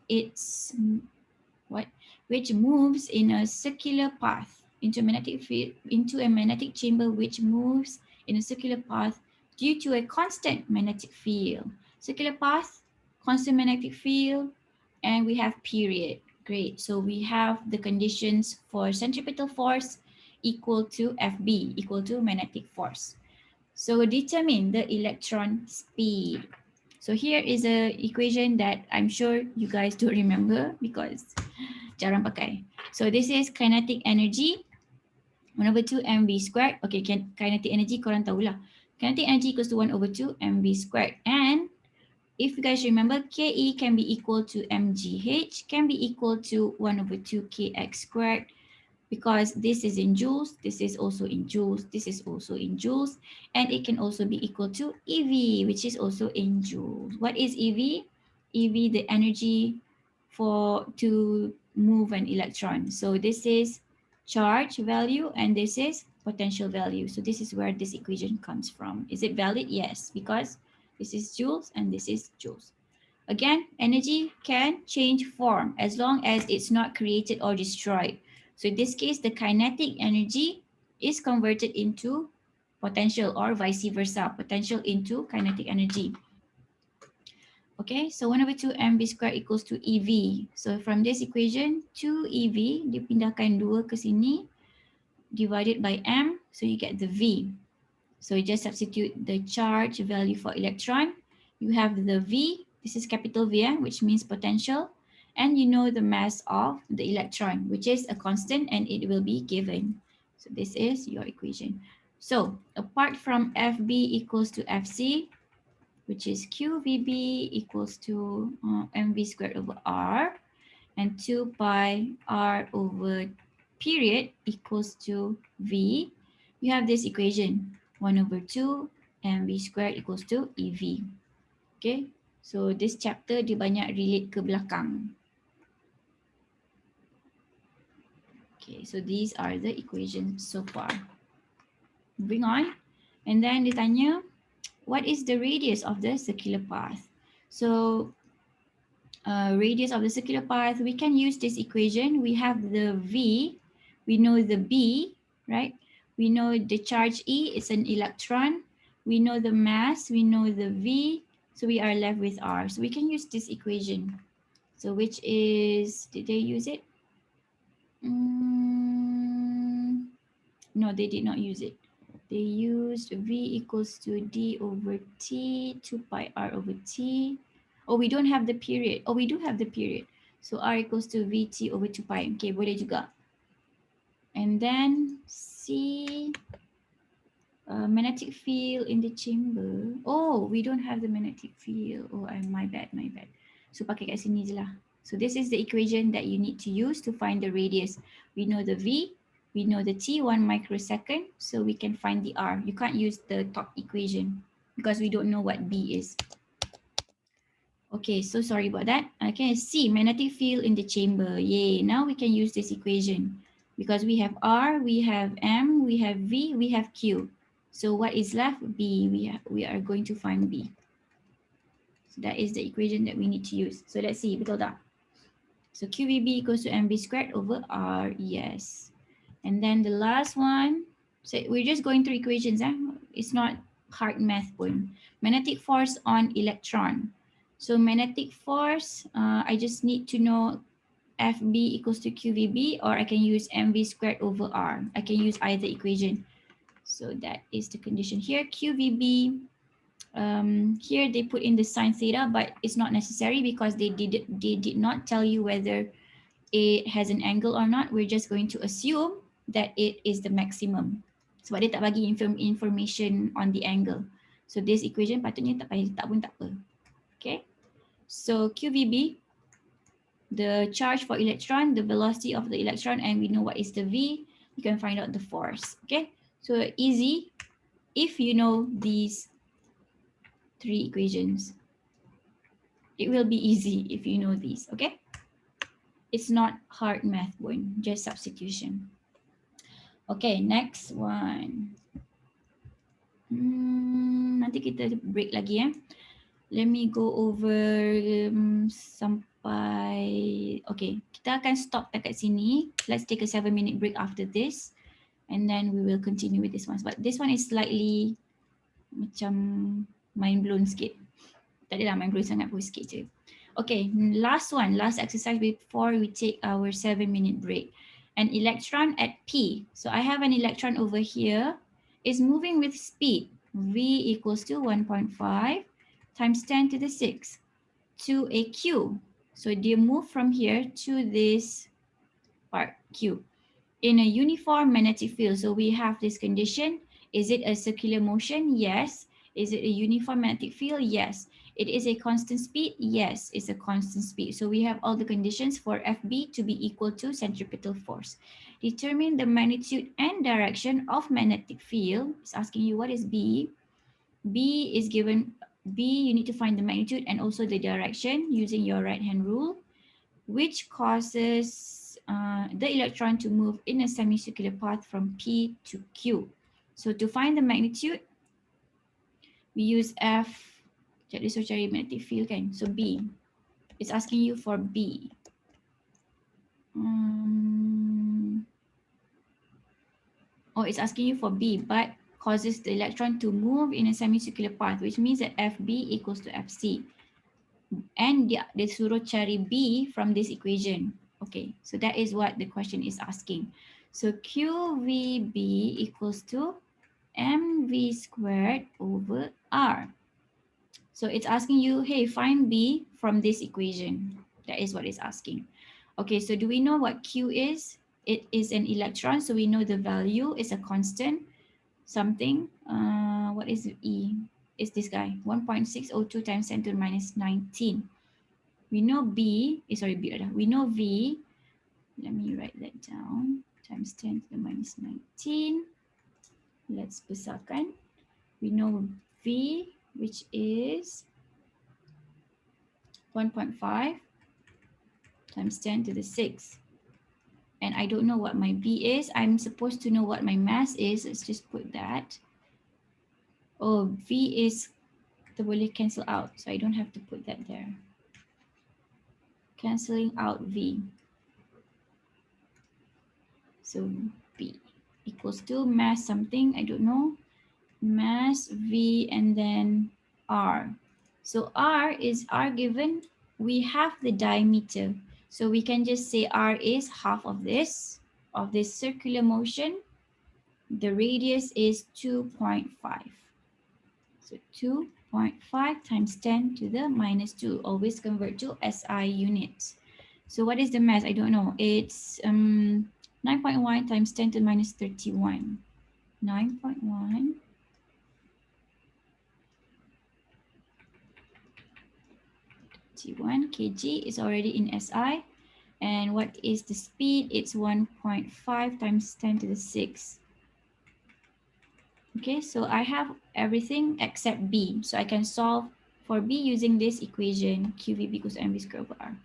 moves in a circular path, into a magnetic chamber which moves in a circular path due to a constant magnetic field. Circular path, constant magnetic field, and we have period. Great. So we have the conditions for centripetal force equal to FB, equal to magnetic force. So determine the electron speed. So here is a equation that I'm sure you guys don't remember because jarang pakai. So this is kinetic energy 1 over 2 mv squared. Okay, kinetic energy korang tahulah. Kinetic energy equals to 1 over 2 mv squared. And if you guys remember, Ke can be equal to mgh, can be equal to 1 over 2 kx squared, because this is in joules, this is also in joules, this is also in joules, and it can also be equal to EV, which is also in joules. What is EV? EV, the energy to move an electron. So this is charge value, and this is potential value. So this is where this equation comes from. Is it valid? Yes, because this is joules and this is joules. Again, energy can change form as long as it's not created or destroyed. So in this case, the kinetic energy is converted into potential, or vice versa, potential into kinetic energy. Okay, so 1/2 mv squared equals to EV. So from this equation, 2 EV, dipindahkan 2 ke sini, divided by m, so you get the V. So you just substitute the charge value for electron. You have the V, this is capital V, which means potential, and you know the mass of the electron, which is a constant, and it will be given. So this is your equation. So apart from FB equals to FC, which is QVB equals to mv squared over r, and 2 pi r over period equals to V, you have this equation, 1/2 mv squared equals to EV. Okay, so this chapter dia banyak relate ke belakang. Okay, so these are the equations so far. Moving on, and then dia tanya, what is the radius of the circular path? So radius of the circular path, we can use this equation. We have the V, we know the B, right? We know the charge E is an electron. We know the mass, we know the V, so we are left with R. So we can use this equation. So which is, did they use it? No, they did not use it. They used V equals to D over T, 2 pi R over T. Oh, we don't have the period. Oh, we do have the period. So R equals to VT over 2 pi. Okay, boleh juga. And then C, magnetic field in the chamber. Oh, we don't have the magnetic field. Oh, my bad. So pakai kat sini je lah. So this is the equation that you need to use to find the radius. We know the V, we know the T, 1 microsecond, so we can find the R. You can't use the top equation because we don't know what B is. Okay, so sorry about that. Okay, C, magnetic field in the chamber. Yay, now we can use this equation because we have R, we have M, we have V, we have Q. So what is left? B. We are going to find B. So that is the equation that we need to use. So let's see, betul tak? So QVB equals to MV squared over R, yes. And then the last one, so we're just going through equations. It's not hard math pun. Magnetic force on electron. So magnetic force, I just need to know FB equals to QVB, or I can use MV squared over R. I can use either equation. So that is the condition here. QVB, here they put in the sine theta, but it's not necessary because they did not tell you whether it has an angle or not. We're just going to assume that it is the maximum. Sebab dia tak bagi information on the angle. So this equation patutnya tak pun tak apa. Okay. So QVB, the charge for electron, the velocity of the electron, and we know what is the V. You can find out the force. Okay. So easy if you know these 3 equations. It will be easy if you know these, okay? It's not hard math pun, just substitution. Okay, next one. Nanti kita break lagi ya. Let me go over sampai, okay, kita akan stop dekat sini. Let's take a 7-minute break after this, and then we will continue with this one. But this one is slightly macam mind blown sikit. Tak adalah main blow sangat pun sikit je. Okay, last one, last exercise before we take our 7-minute break. An electron at P. So I have an electron over here. Is moving with speed. V equals to 1.5 times 10 to the 6 to a Q. So they move from here to this part, Q, in a uniform magnetic field. So we have this condition. Is it a circular motion? Yes. Is it a uniform magnetic field? Yes. It is a constant speed? Yes, it's a constant speed. So we have all the conditions for FB to be equal to centripetal force. Determine the magnitude and direction of magnetic field. It's asking you what is B. B is given, B, you need to find the magnitude and also the direction using your right hand rule, which causes the electron to move in a semicircular path from P to Q. So to find the magnitude, we use F. Jadi so cari magnetic field kan. So B. It's asking you for B. It's asking you for B, but causes the electron to move in a semicircular path, which means that FB equals to FC. And dia suruh cari B from this equation. Okay, so that is what the question is asking. So QVB equals to MV squared over R. So it's asking you, hey, find B from this equation. That is what it's asking. Okay, so do we know what Q is? It is an electron, so we know the value is a constant, something. What is E? It's this guy, 1.602 times 10 to the minus 19. We know B, we know V. Let me write that down. Times 10 to the minus 19. Let's besarkan. We know V, which is 1.5 times 10 to the 6. And I don't know what my V is. I'm supposed to know what my mass is. Let's just put that. Oh, V is, the boleh cancel out. So I don't have to put that there. Cancelling out V. So B equals to mass something, I don't know. Mass V and then R. So R is R given. We have the diameter. So we can just say R is half of this circular motion. The radius is 2.5. So 2.5 times 10 to the minus 2. Always convert to SI units. So what is the mass? I don't know. It's 9.1 times 10 to the minus 31. 9.1 31 kg is already in SI. And what is the speed? It's 1.5 times 10 to the 6. Okay, so I have everything except B. So I can solve for B using this equation, QVB equals MV squared over R.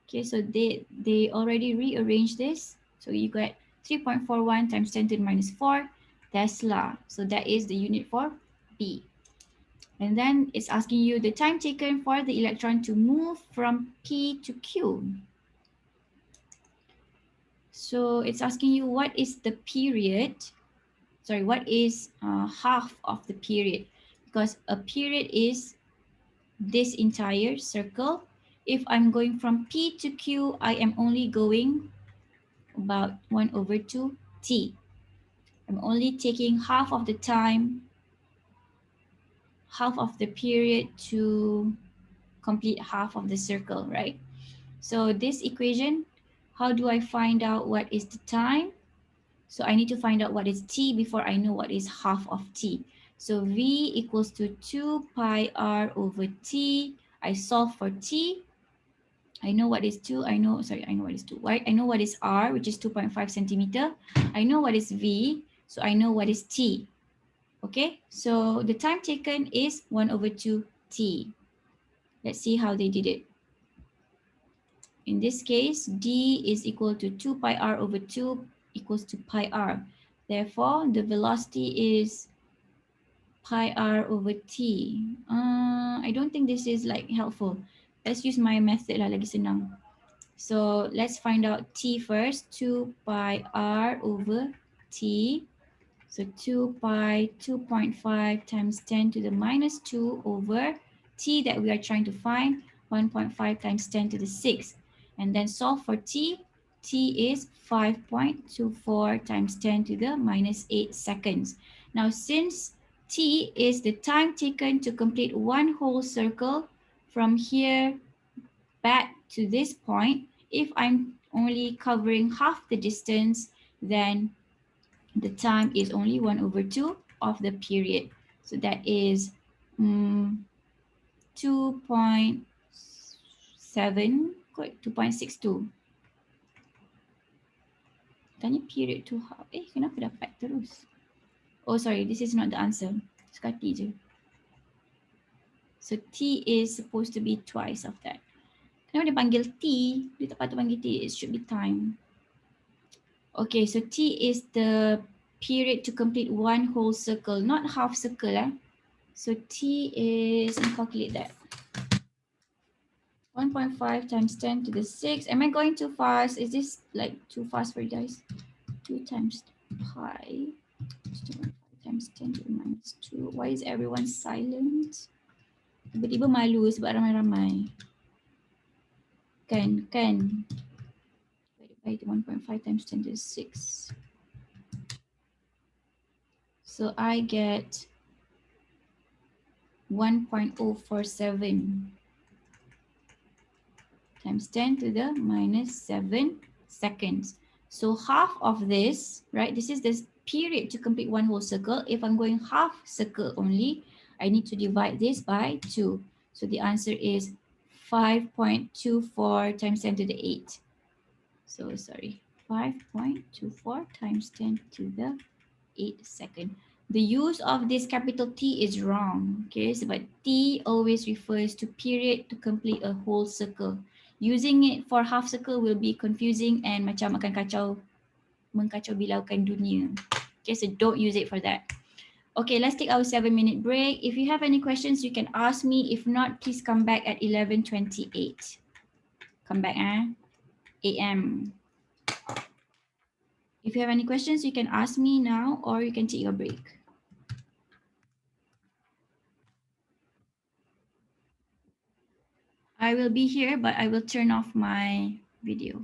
Okay, so they already rearranged this. So you got 3.41 times 10 to the minus 4 Tesla. So that is the unit for B. And then it's asking you the time taken for the electron to move from P to Q. So it's asking you what is the period, what is half of the period? Because a period is this entire circle. If I'm going from P to Q, I am only going about 1 over 2 T. I'm only taking half of the time, half of the period to complete half of the circle, right? So this equation, how do I find out what is the time? So I need to find out what is T before I know what is half of T. So V equals to 2 pi R over T. I solve for T. I know what is 2. I know what is 2. Right? I know what is R, which is 2.5 centimeter. I know what is V, so I know what is T. Okay, so the time taken is 1 over 2 T. Let's see how they did it. In this case, D is equal to 2 pi R over 2 equals to pi R. Therefore, the velocity is pi R over T. I don't think this is like helpful. Let's use my method lah, lagi senang. So let's find out T first. 2 pi R over T. So 2 pi 2.5 times 10 to the minus 2 over T that we are trying to find, 1.5 times 10 to the 6. And then solve for T. T is 5.24 times 10 to the minus 8 seconds. Now, since T is the time taken to complete one whole circle from here back to this point, if I'm only covering half the distance, then the time is only 1 over 2 of the period. So that is 2.7, 2.62. Tanya period tu, kenapa dapat terus? Oh, sorry, this is not the answer. Sekati je. So T is supposed to be twice of that. Kenapa dia panggil T? Dia tak patut panggil T. It should be time. Okay, so T is the period to complete one whole circle, not half circle. So T is, let me calculate that. 1.5 times 10 to the 6. Am I going too fast? Is this like too fast for you guys? 2 times pi. 2.5 times 10 to the minus 2. Why is everyone silent? Tiba-tiba malu sebab ramai-ramai. Kan. Divided by 1.5 times 10 to the 6. So I get 1.047 times 10 to the minus 7 seconds. So half of this, right? This is the period to complete one whole circle. If I'm going half circle only, I need to divide this by 2. So the answer is 5.24 times 10 to the 8. So sorry, 5.24 times 10 to the 8 second. The use of this capital T is wrong. Okay, so but T always refers to period to complete a whole circle. Using it for half circle will be confusing and macam akan mengkacau bilaukan dunia. Okay, so don't use it for that. Okay, let's take our 7-minute break. If you have any questions, you can ask me. If not, please come back at 11:28. Come back, AM. If you have any questions, you can ask me now or you can take your break. I will be here, but I will turn off my video.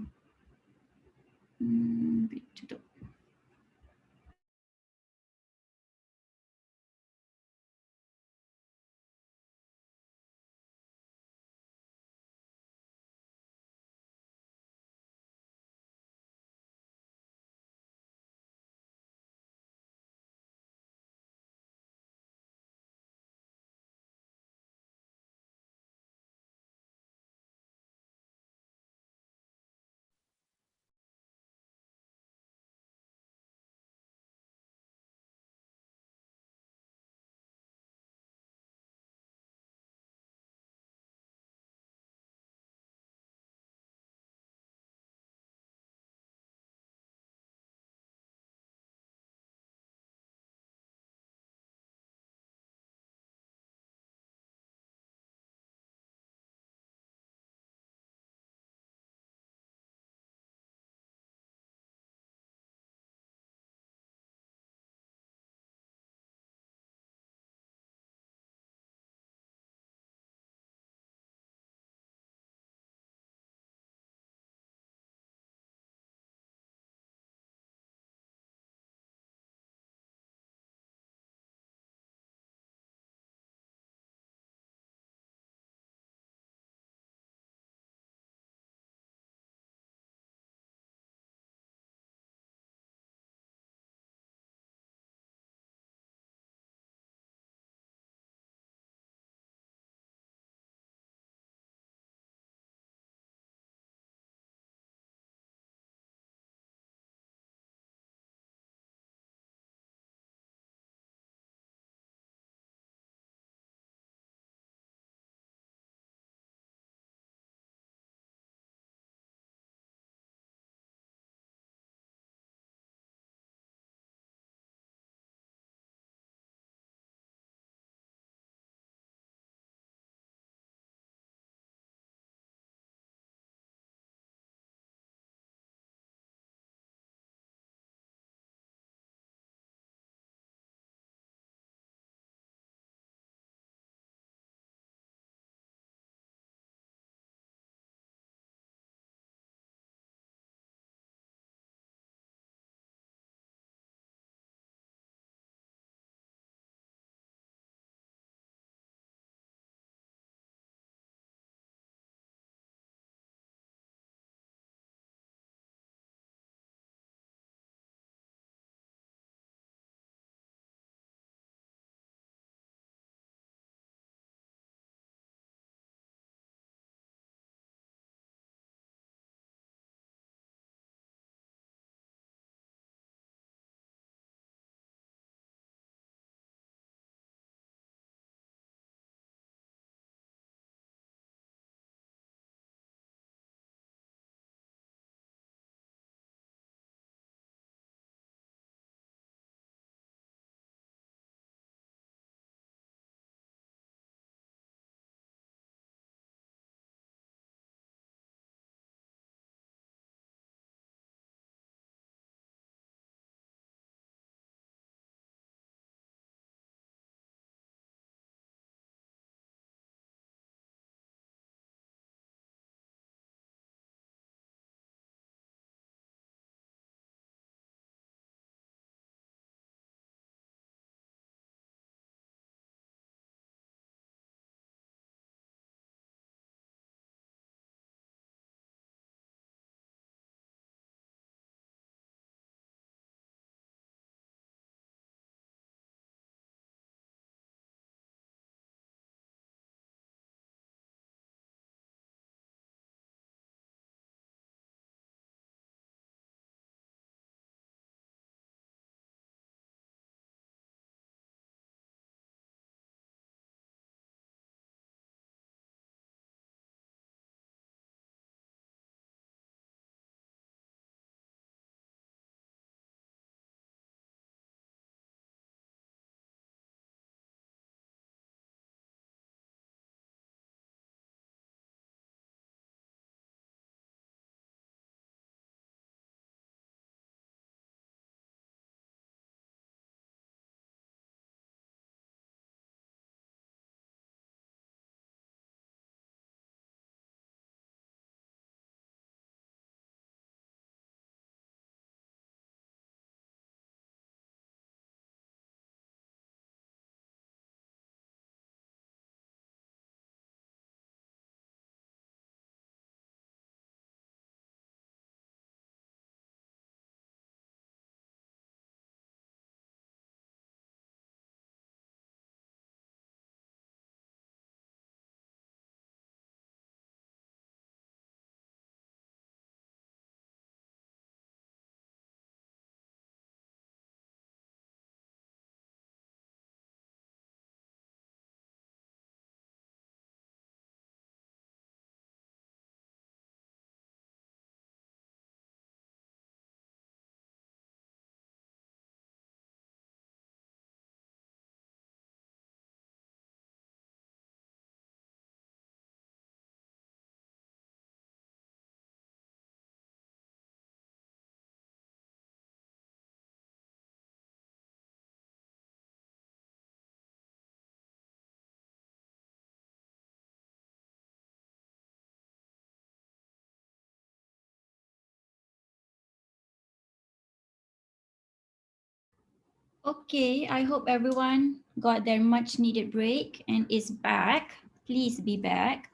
Okay, I hope everyone got their much needed break and is back. Please be back.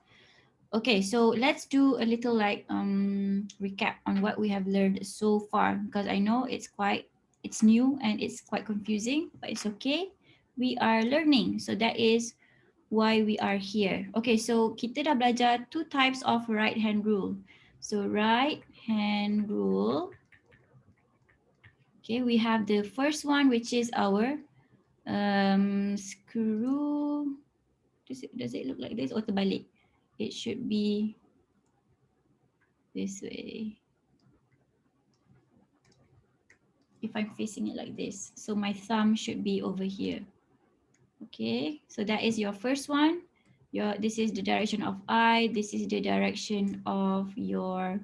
Okay, so let's do a little like recap on what we have learned so far, because I know it's new and it's quite confusing, but it's okay. We are learning. So that is why we are here. Okay, so kita dah belajar two types of right hand rule. So right hand rule. Okay, we have the first one, which is our screw. Does it look like this or terbalik? It should be this way. If I'm facing it like this, so my thumb should be over here. Okay, so that is your first one. This is the direction of I, this is the direction of your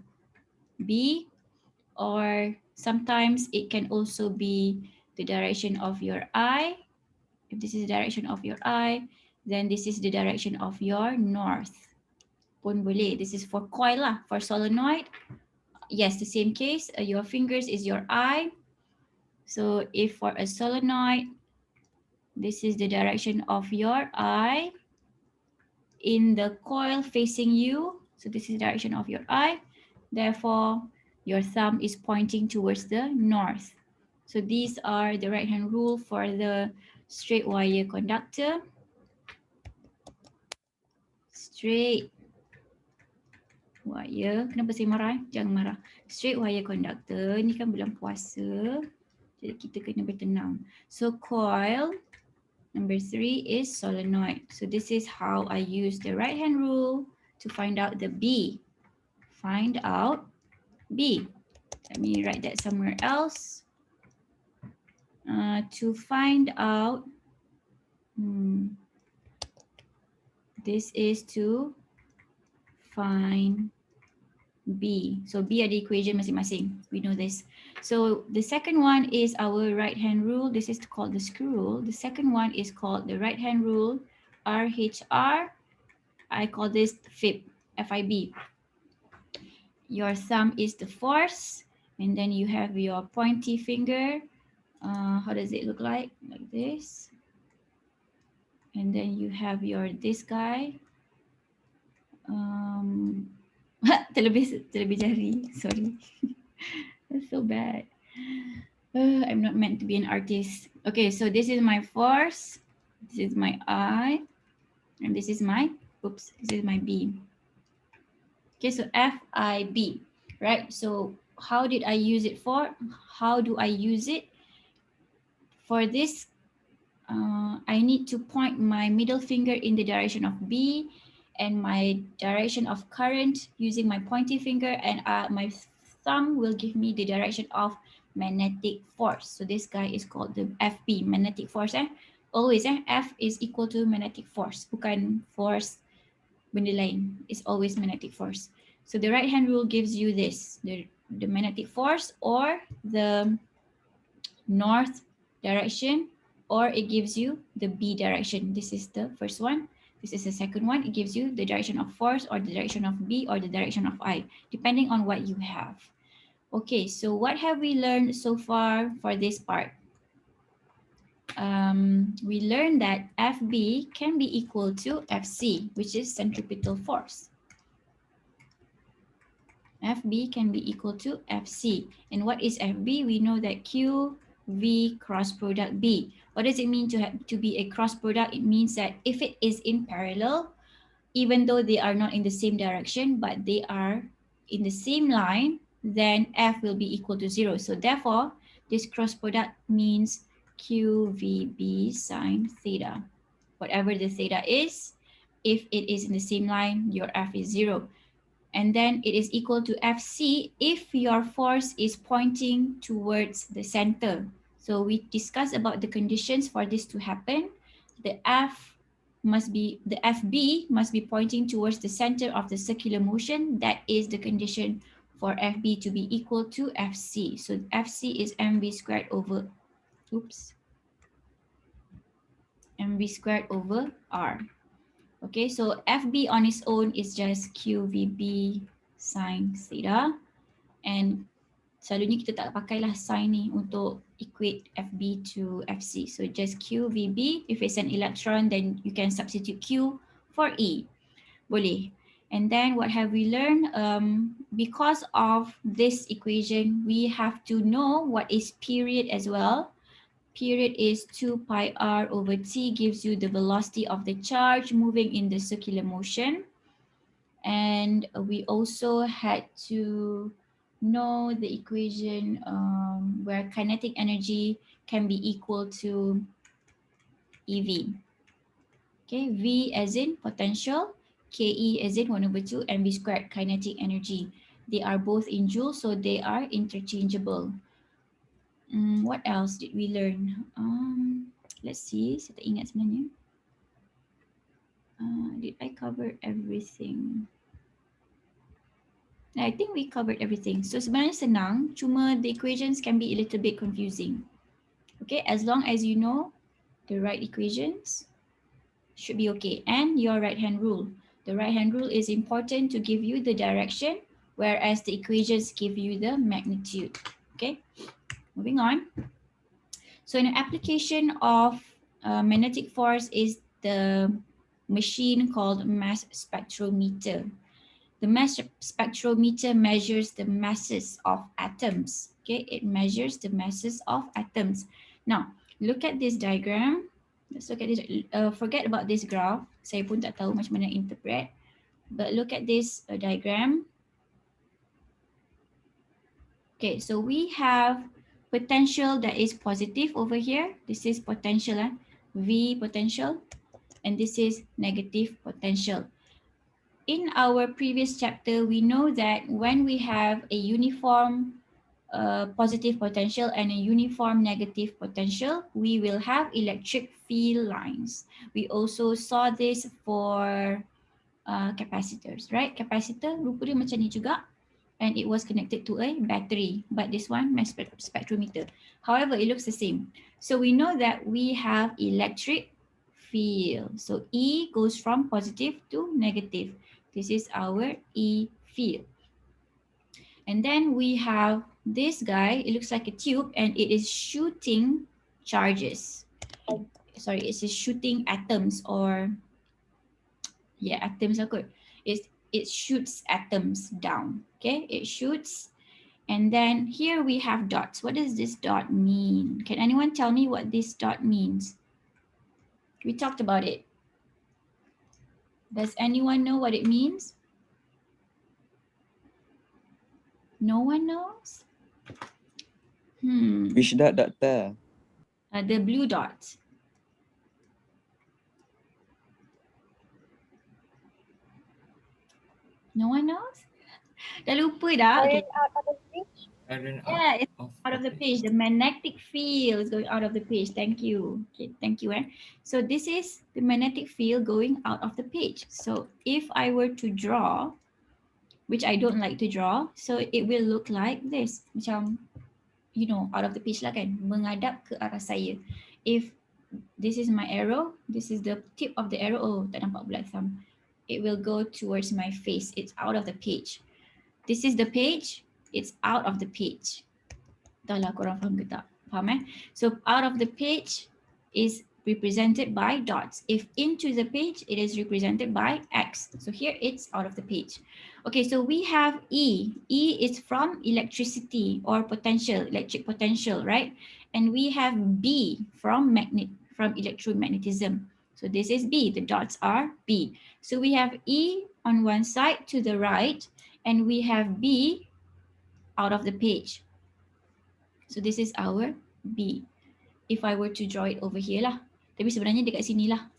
B, or sometimes it can also be the direction of your I. If this is the direction of your I, then this is the direction of your north. Pun boleh. This is for coil lah. For solenoid, yes, the same case. Your fingers is your I. So if for a solenoid, this is the direction of your I in the coil facing you. So this is the direction of your I. Therefore, your thumb is pointing towards the north. So these are the right hand rule for the straight wire conductor. Straight wire, kenapa saya marah? Jangan marah. Straight wire conductor, ni kan bulan puasa. Jadi kita kena bertenang. So coil, number 3 is solenoid. So this is how I use the right hand rule to find out the B. Find out B. Let me write that somewhere else. To find out, this is to find B. So B ada equation masing-masing. We know this. So the second one is our right hand rule. This is called the screw rule. The second one is called the right hand rule, RHR. I call this FIB, FIB. Your thumb is the force, and then you have your pointy finger. How does it look like? Like this. And then you have your this guy. Terlebih jari, sorry. That's so bad. I'm not meant to be an artist. Okay, so this is my force, this is my I, and this is my, this is my B. Okay, so FIB, right? So how did I use it for? How do I use it? For this, I need to point my middle finger in the direction of B and my direction of current using my pointy finger, and my thumb will give me the direction of magnetic force. So this guy is called the FB, magnetic force. Always F is equal to magnetic force, bukan force benda lain. It's always magnetic force. So the right hand rule gives you this, the magnetic force or the north direction, or it gives you the B direction. This is the first one. This is the second one. It gives you the direction of force or the direction of B or the direction of I, depending on what you have. Okay, so what have we learned so far for this part? We learned that FB can be equal to FC, which is centripetal force. FB can be equal to FC. And what is FB? We know that Q V cross product B. What does it mean to be a cross product? It means that if it is in parallel, even though they are not in the same direction, but they are in the same line, then F will be equal to 0. So therefore, this cross product means QVB sine theta. Whatever the theta is, if it is in the same line, your F is 0. And then it is equal to FC if your force is pointing towards the center. So we discussed about the conditions for this to happen. The FB must be pointing towards the center of the circular motion. That is the condition for FB to be equal to FC. So FC is mv squared over, mv squared over r. Okay, so FB on its own is just QVB sine theta, and Selalunya kita tak pakailah sign ni untuk equate FB to FC. So just Q VB. If it's an electron, then you can substitute Q for E. Boleh. And then what have we learned? Because of this equation, we have to know what is period as well. Period is 2 pi r over t, gives you the velocity of the charge moving in the circular motion. And we also had to know the equation where kinetic energy can be equal to EV. Okay, V as in potential, KE as in 1/2 mv squared kinetic energy. They are both in joules, so they are interchangeable. What else did we learn? Let's see, saya tak ingat sebenarnya. Did I cover everything? I think we covered everything. So sebenarnya senang, cuma the equations can be a little bit confusing. Okay, as long as you know the right equations, should be okay. And your right hand rule. The right hand rule is important to give you the direction, whereas the equations give you the magnitude. Okay, moving on. So an application of magnetic force is the machine called mass spectrometer. The mass spectrometer measures the masses of atoms. Okay, it measures the masses of atoms. Now, look at this diagram. Let's look at this. Forget about this graph. Saya pun tak tahu macam mana interpret. But look at this diagram. Okay, so we have potential that is positive over here. This is potential, V potential. And this is negative potential. In our previous chapter, we know that when we have a uniform positive potential and a uniform negative potential, we will have electric field lines. We also saw this for capacitors, right? Capacitor, rupa dia macam ni juga. And it was connected to a battery, but this one, mass spectrometer. However, it looks the same. So we know that we have electric field. So E goes from positive to negative. This is our E field. And then we have this guy, it looks like a tube and it is shooting charges. Sorry, it's shooting atoms or, yeah, atoms are good. It shoots atoms down, okay? It shoots. And then here we have dots. What does this dot mean? Can anyone tell me what this dot means? We talked about it. Does anyone know what it means? No one knows? Which dot, doctor? The blue dot. No one knows? Dah lupa dah. Okay. Out of the page. Yeah, it's out of the page. The magnetic field is going out of the page. Thank you. Okay, thank you. So this is the magnetic field going out of the page. So if I were to draw, which I don't like to draw, so it will look like this. Macam, you know, out of the page lah kan, menghadap ke arah saya. If this is my arrow, this is the tip of the arrow. Oh, tak nampak pula thumb. It will go towards my face. It's out of the page. This is the page. It's out of the page. Dah lah korang faham ke tak? Faham So out of the page is represented by dots. If into the page, it is represented by X. So here it's out of the page. Okay, so we have E. E is from electricity or potential, electric potential, right? And we have B from electromagnetism. So this is B, the dots are B. So we have E on one side to the right, and we have B out of the page. So this is our B. If I were to draw it over here lah. Tapi sebenarnya dekat sini lah.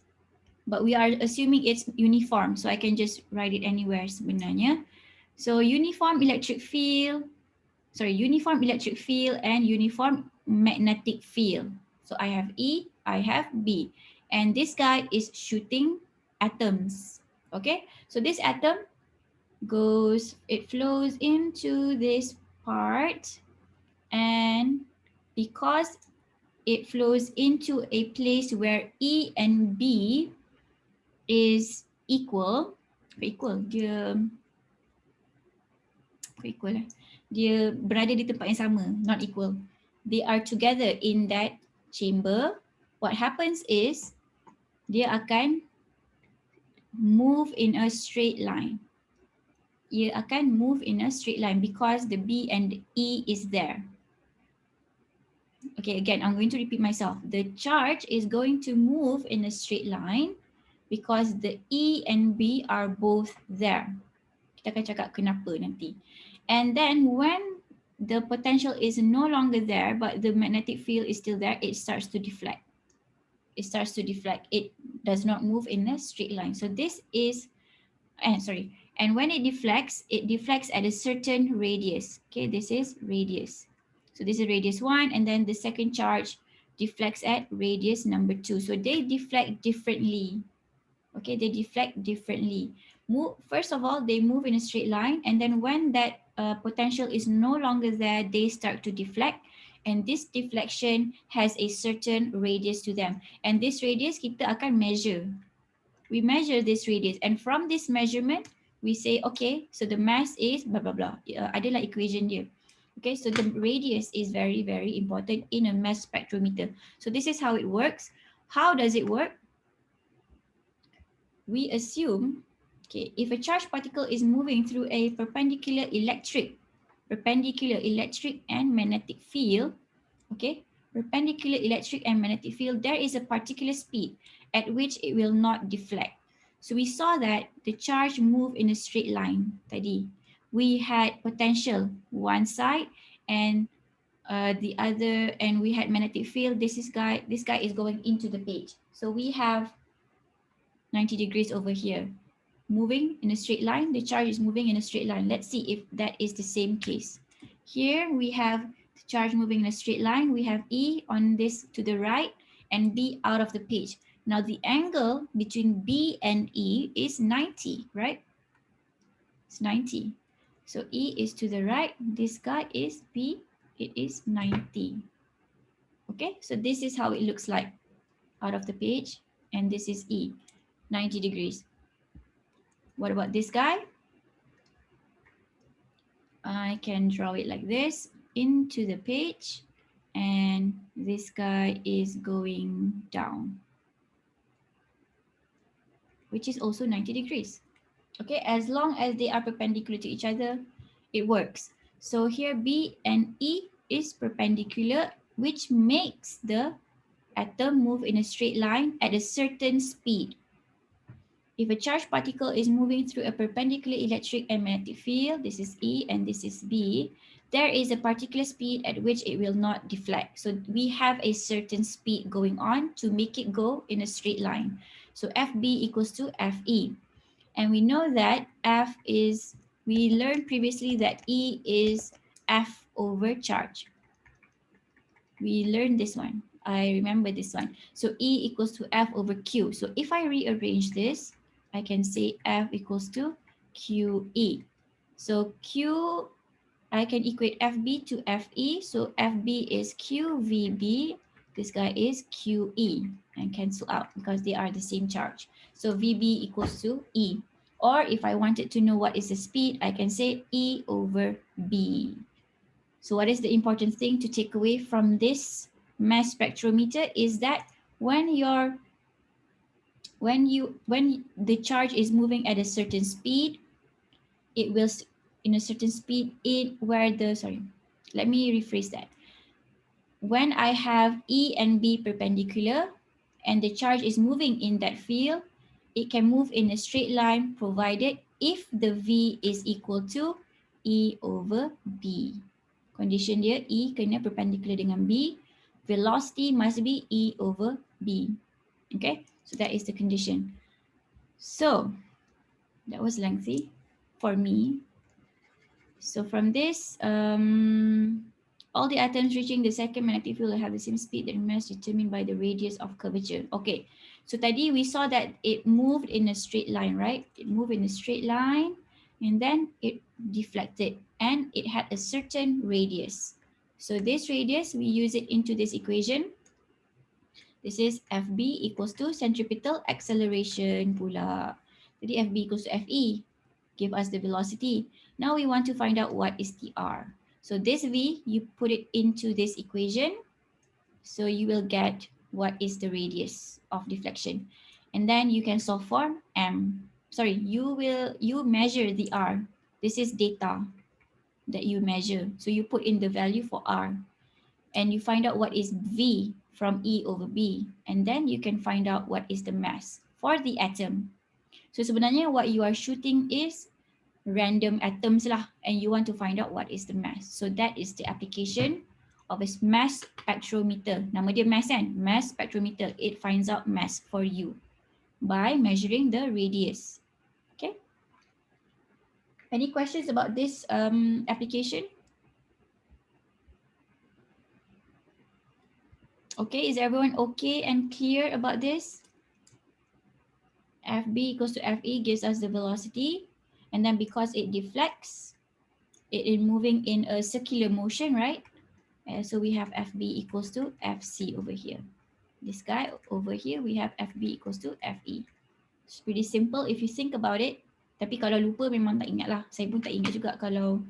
But we are assuming it's uniform. So I can just write it anywhere sebenarnya. So uniform electric field and uniform magnetic field. So I have E, I have B. And this guy is shooting atoms. Okay, so this atom it flows into this part. And because it flows into a place where E and B is equal. dia berada di tempat yang sama, not equal. They are together in that chamber. What happens is dia akan move in a straight line. Ia akan move in a straight line because the B and the E is there. Okay, again, I'm going to repeat myself. The charge is going to move in a straight line because the E and B are both there. Kita akan cakap kenapa nanti. And then when the potential is no longer there, but the magnetic field is still there, it starts to deflect. It starts to deflect. It does not move in a straight line. So this is, and when it deflects at a certain radius. Okay, this is radius. So this is radius 1, and then the second charge deflects at radius number 2. So they deflect differently. Okay, they deflect differently. First of all, they move in a straight line, and then when that potential is no longer there, they start to deflect, and this deflection has a certain radius to them. And this radius kita akan measure. We measure this radius, and from this measurement, we say, okay, so the mass is blah, blah, blah. Adalah equation dia. Okay, so the radius is very, very important in a mass spectrometer. So this is how it works. How does it work? We assume, okay, if a charged particle is moving through a perpendicular electric and magnetic field, okay, perpendicular electric and magnetic field, there is a particular speed at which it will not deflect. So we saw that the charge moved in a straight line tadi. We had potential one side and the other, and we had magnetic field. This guy is going into the page. So we have 90 degrees over here, moving in a straight line. The charge is moving in a straight line. Let's see if that is the same case. Here we have the charge moving in a straight line. We have E on this to the right and B out of the page. Now the angle between B and E is 90, right? It's 90. So E is to the right. This guy is B. It is 90. Okay, so this is how it looks like out of the page. And this is E, 90 degrees. What about this guy? I can draw it like this into the page, and this guy is going down, which is also 90 degrees. Okay, as long as they are perpendicular to each other, it works. So here B and E is perpendicular, which makes the atom move in a straight line at a certain speed. If a charged particle is moving through a perpendicular electric and magnetic field, this is E and this is B, there is a particular speed at which it will not deflect. So we have a certain speed going on to make it go in a straight line. So FB equals to FE. And we know that we learned previously that E is F over charge. We learned this one. I remember this one. So E equals to F over Q. So if I rearrange this, I can say F equals to QE. So Q, I can equate FB to FE. So FB is QVB. This guy is QE, and cancel out because they are the same charge. So VB equals to E. Or if I wanted to know what is the speed, I can say E over B. So what is the important thing to take away from this mass spectrometer is that when the charge is moving at a certain speed, it will in a certain speed let me rephrase that. When I have E and B perpendicular and the charge is moving in that field, it can move in a straight line provided if the V is equal to E over B. Condition dia E kena perpendicular dengan B. Velocity must be E over B. Okay, so that is the condition. So that was lengthy for me. So from this, all the atoms reaching the second magnetic field will have the same speed and mass determined by the radius of curvature. Okay, so tadi we saw that it moved in a straight line, right? It moved in a straight line and then it deflected and it had a certain radius. So this radius, we use it into this equation. This is FB equals to centripetal acceleration pula. Jadi FB equals to FE. give us the velocity. Now we want to find out what is the r. So this v, you put it into this equation. So you will get what is the radius of deflection. And then you can solve for m. Sorry, you measure the r. This is data that you measure. So you put in the value for r and you find out what is v from E over B. And then you can find out what is the mass for the atom. So sebenarnya what you are shooting is random atoms lah, and you want to find out what is the mass. So that is the application of a mass spectrometer. Nama dia mass kan? Mass spectrometer. It finds out mass for you by measuring the radius. Okay. Any questions about this application? Okay, is everyone okay and clear about this? Fb equals to Fe gives us the velocity, and then because it deflects, it is moving in a circular motion, right? And so we have Fb equals to Fc over here. This guy over here, we have Fb equals to Fe. It's pretty simple if you think about it. Tapi kalau lupa memang tak ingat lah. Saya pun tak ingat juga kalau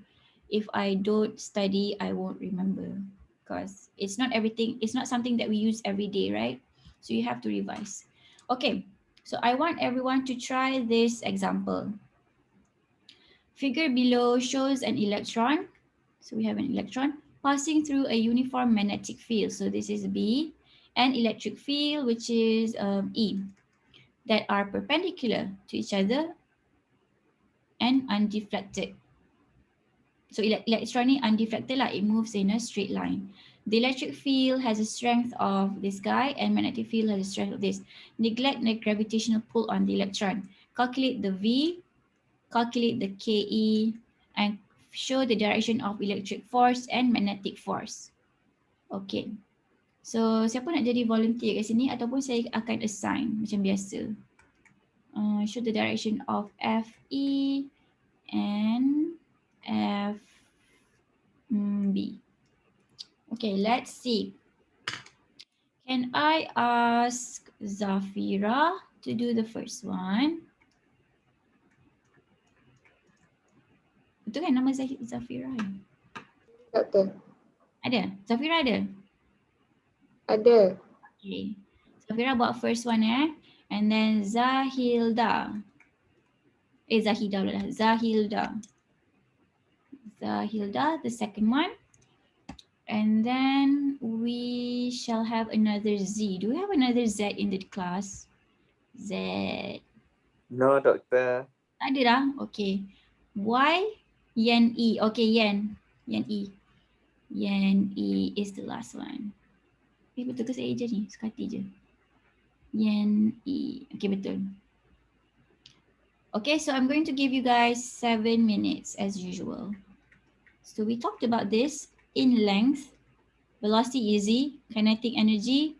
if I don't study, I won't remember. Because it's not everything, it's not something that we use every day, right? So you have to revise. Okay, so I want everyone to try this example. Figure below shows an electron. So we have an electron passing through a uniform magnetic field. So this is B, and electric field, which is E, that are perpendicular to each other and undeflected. So electron ni undeflected lah, it moves in a straight line. The electric field has a strength of this guy and magnetic field has a strength of this. Neglect the gravitational pull on the electron. Calculate the V, calculate the KE, and show the direction of electric force and magnetic force. Okay. So siapa nak jadi volunteer kat sini ataupun saya akan assign macam biasa. Show the direction of FE and FB. Okay, let's see. Can I ask Zafira to do the first one? Betul kan nama Zafira? Doktor. Ada? Zafira ada? Ada. Okay. Zafira buat first one and then Zahilda. Zahida pula lah. Zahilda, the second one. And then we shall have another Z. Do we have another Z in the class? Z. No, doctor. Ada dah? Okay. Y, Yen E. Okay, Yen. Yen E. Yen E is the last one. Betul ke saya je ni? Sekati je. Yen E. Okay, betul. Okay, so I'm going to give you guys 7 minutes as usual. So we talked about this in length. Velocity easy, kinetic energy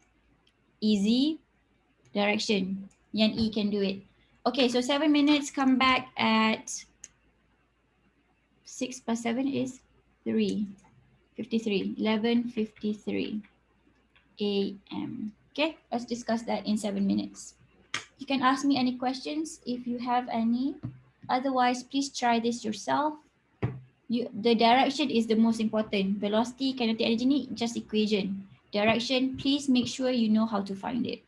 easy, direction. Yan E can do it. Okay, so 7 minutes, come back at 6 plus 7 is 3:53, 11:53 a.m. Okay, let's discuss that in 7 minutes. You can ask me any questions if you have any. Otherwise, please try this yourself. The direction is the most important. Velocity, kinetic energy ni just equation. Direction, please make sure you know how to find it.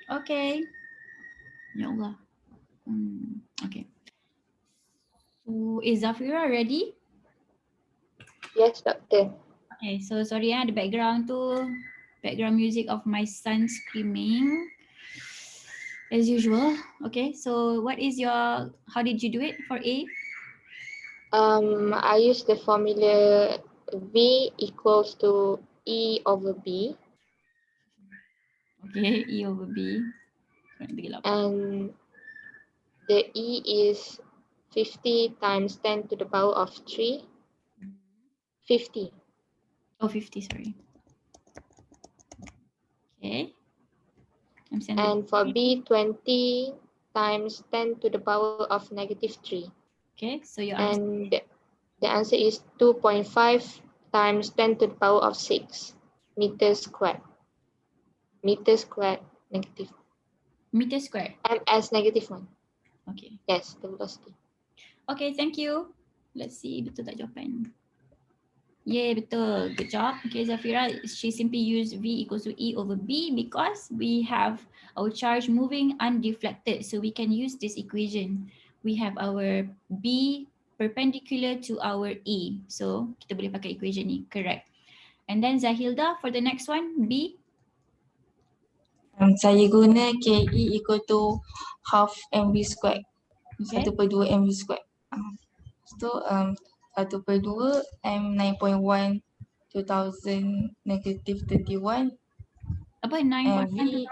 Okay. Ya Allah. Okay. So is Zafira ready? Yes, doctor. Okay, so sorry the background music of my son screaming as usual. Okay, so how did you do it for A? I use the formula V equals to E over B, Okay, E over B. and the E is 50 times 10 to the power of 3. 50. Oh, 50, sorry. Okay. I'm sending. And for B, 20 times 10 to the power of negative 3. Okay, so your answer. And the answer is 2.5 times 10 to the power of 6 meters squared. Meters squared negative. Meter squared. MS negative 1. Okay. Yes, the velocity. Okay, thank you. Let's see, betul tak jawapan? Yeah, betul. Good job. Okay, Zafira, she simply used V equals to E over B because we have our charge moving undeflected. So we can use this equation. We have our B perpendicular to our E. So kita boleh pakai equation ni, correct. And then Zahilda, for the next one, B. Saya guna KE equal to half mv squared. Okay. 1/2 mv squared. So 1/2 M 9.1 2000 negative 31 Apa and 9.1 V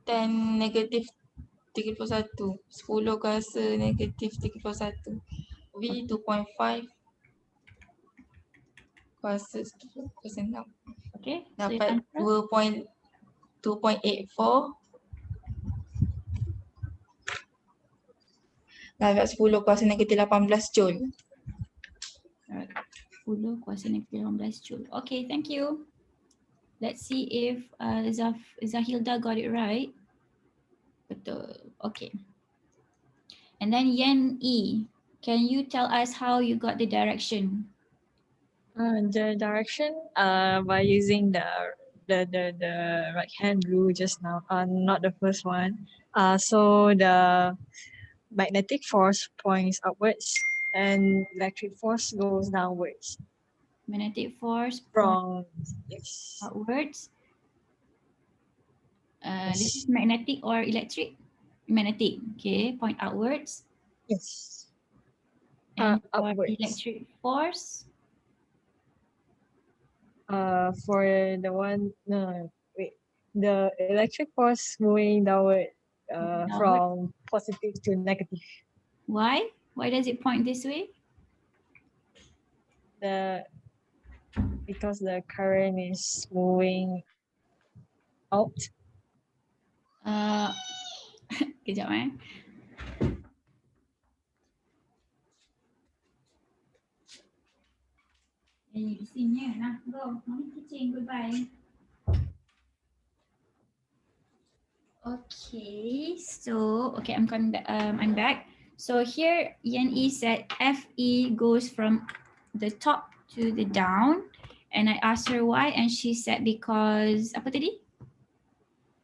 10 negative 31 10 kuasa negative 31 V 2.5 kuasa 6 Okay. So your dapat answer? 2.84 dapat 10 kuasa negatif 18 joule. Alright. 10 kuasa negatif 18 joule. Okay, thank you. Let's see if Zahilda got it right. Betul. Okay. And then Yen E, can you tell us how you got the direction? The direction by using the right hand rule just now, not the first one. So the magnetic force points upwards and electric force goes downwards. Magnetic force From yes. outwards. This Yes. is magnetic or electric? Magnetic. Okay, point outwards. Yes. And for Upwards. electric force. For the one the electric force moving downward Downward. from positive to negative. Why? Why does it point this way? Because the current is moving out. Kejap di sini nah, go. Mommy kucing, goodbye. Okay, so I'm coming back. I'm back. So here Yen E said FE goes from the top to the down, and I asked her why, and she said because apa tadi?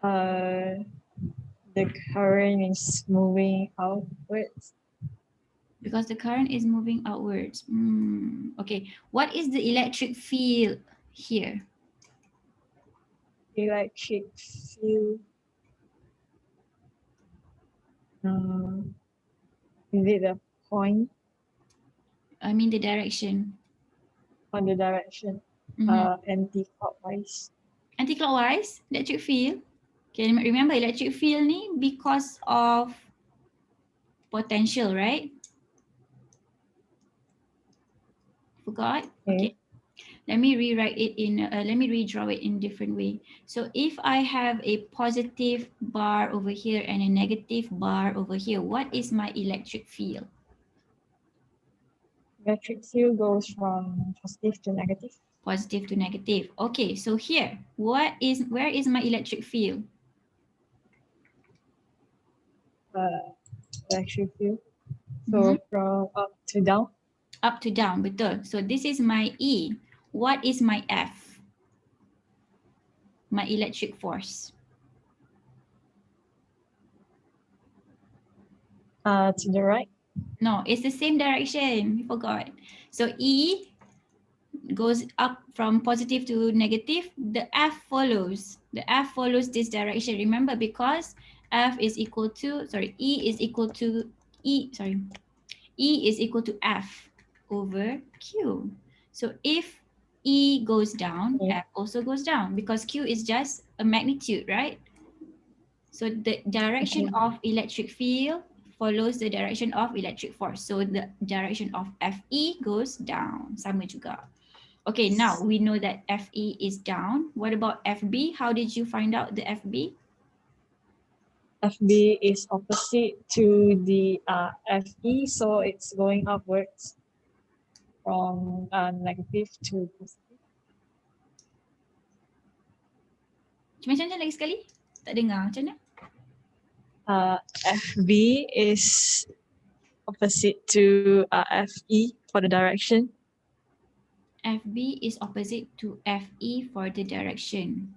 The current is moving outwards. Because the current is moving outwards. Okay, what is the electric field here? Electric field. Is it the point I mean the direction. on the direction? Anti-clockwise. Anti-clockwise, electric field. Okay, remember electric field ni because of potential, right? Forgot? Okay. Let me rewrite it let me redraw it in different way. So if I have a positive bar over here and a negative bar over here, what is my electric field? Electric field goes from positive to negative. Positive to negative. Okay, so here, where is my electric field? Electric field. So from up to down. Up to down, betul. So this is my E. What is my F? My electric force. To the right. No, it's the same direction. We forgot. So E goes up from positive to negative. The F follows. The F follows this direction. Remember, because F is equal to, sorry, E is equal to E is equal to F over Q. So if E goes down, Yeah. F also goes down because Q is just a magnitude, right? So the direction Okay. of electric field follows the direction of electric force. So the direction of FE goes down. Sama juga. Okay, now we know that FE is down. What about FB? How did you find out the FB? FB is opposite to the FE, so it's going upwards from negative to positive. Macam mana lagi sekali? Tak dengar. Macam mana? FB is opposite to FE for the direction. FB is opposite to FE for the direction.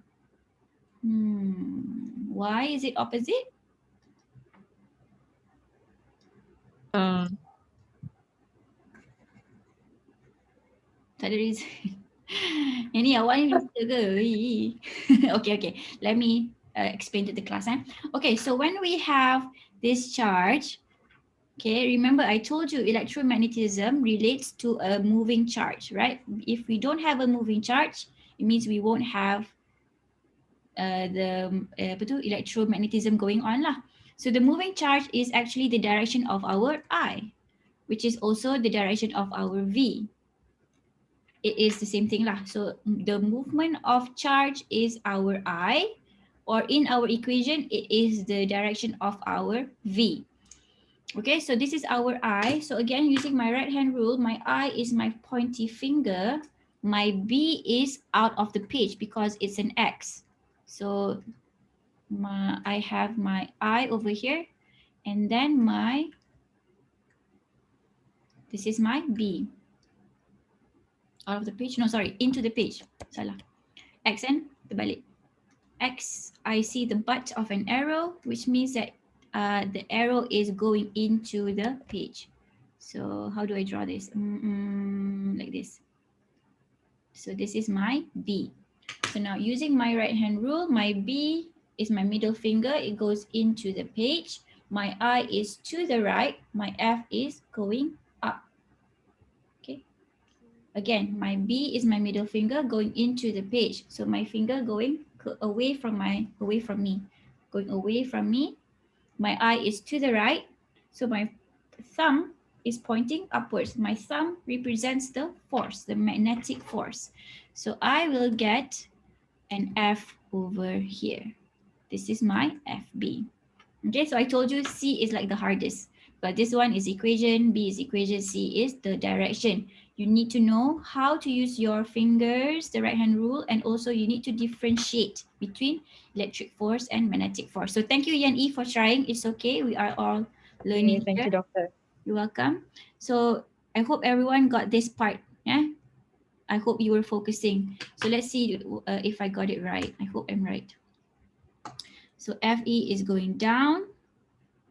Why is it opposite? Tak ada reason. Yang ni awak ni lupa ke? Okay. Let me explain to the class. Okay, so when we have this charge, okay, remember I told you electromagnetism relates to a moving charge, right? If we don't have a moving charge, it means we won't have the electromagnetism going on lah. So the moving charge is actually the direction of our I, which is also the direction of our V. It is the same thing lah. So the movement of charge is our I, or in our equation, it is the direction of our V. Okay, so this is our I. So again, using my right hand rule, my I is my pointy finger. My B is out of the page because it's an X. So I have my I over here, and then this is my B. Out of the page, no, sorry, into the page. Salah. X and terbalik. X, I see the butt of an arrow, which means that the arrow is going into the page. So how do I draw this? Like this. So this is my B. So now using my right hand rule, my B is my middle finger. It goes into the page. My I is to the right. My F is going up. Okay. Again, my B is my middle finger going into the page. So my finger going away from me. Going away from me. My I is to the right. So my thumb is pointing upwards. My thumb represents the force, the magnetic force. So I will get an F over here. This is my FB. Okay, so I told you C is like the hardest, but this one is equation, B is equation, C is the direction. You need to know how to use your fingers, the right hand rule, and also you need to differentiate between electric force and magnetic force. So thank you, Yan E, for trying. It's okay. We are all learning Thank here. you, doctor. You're welcome. So I hope everyone got this part. Yeah. I hope you were focusing. So let's see if I got it right. I hope I'm right. So FE is going down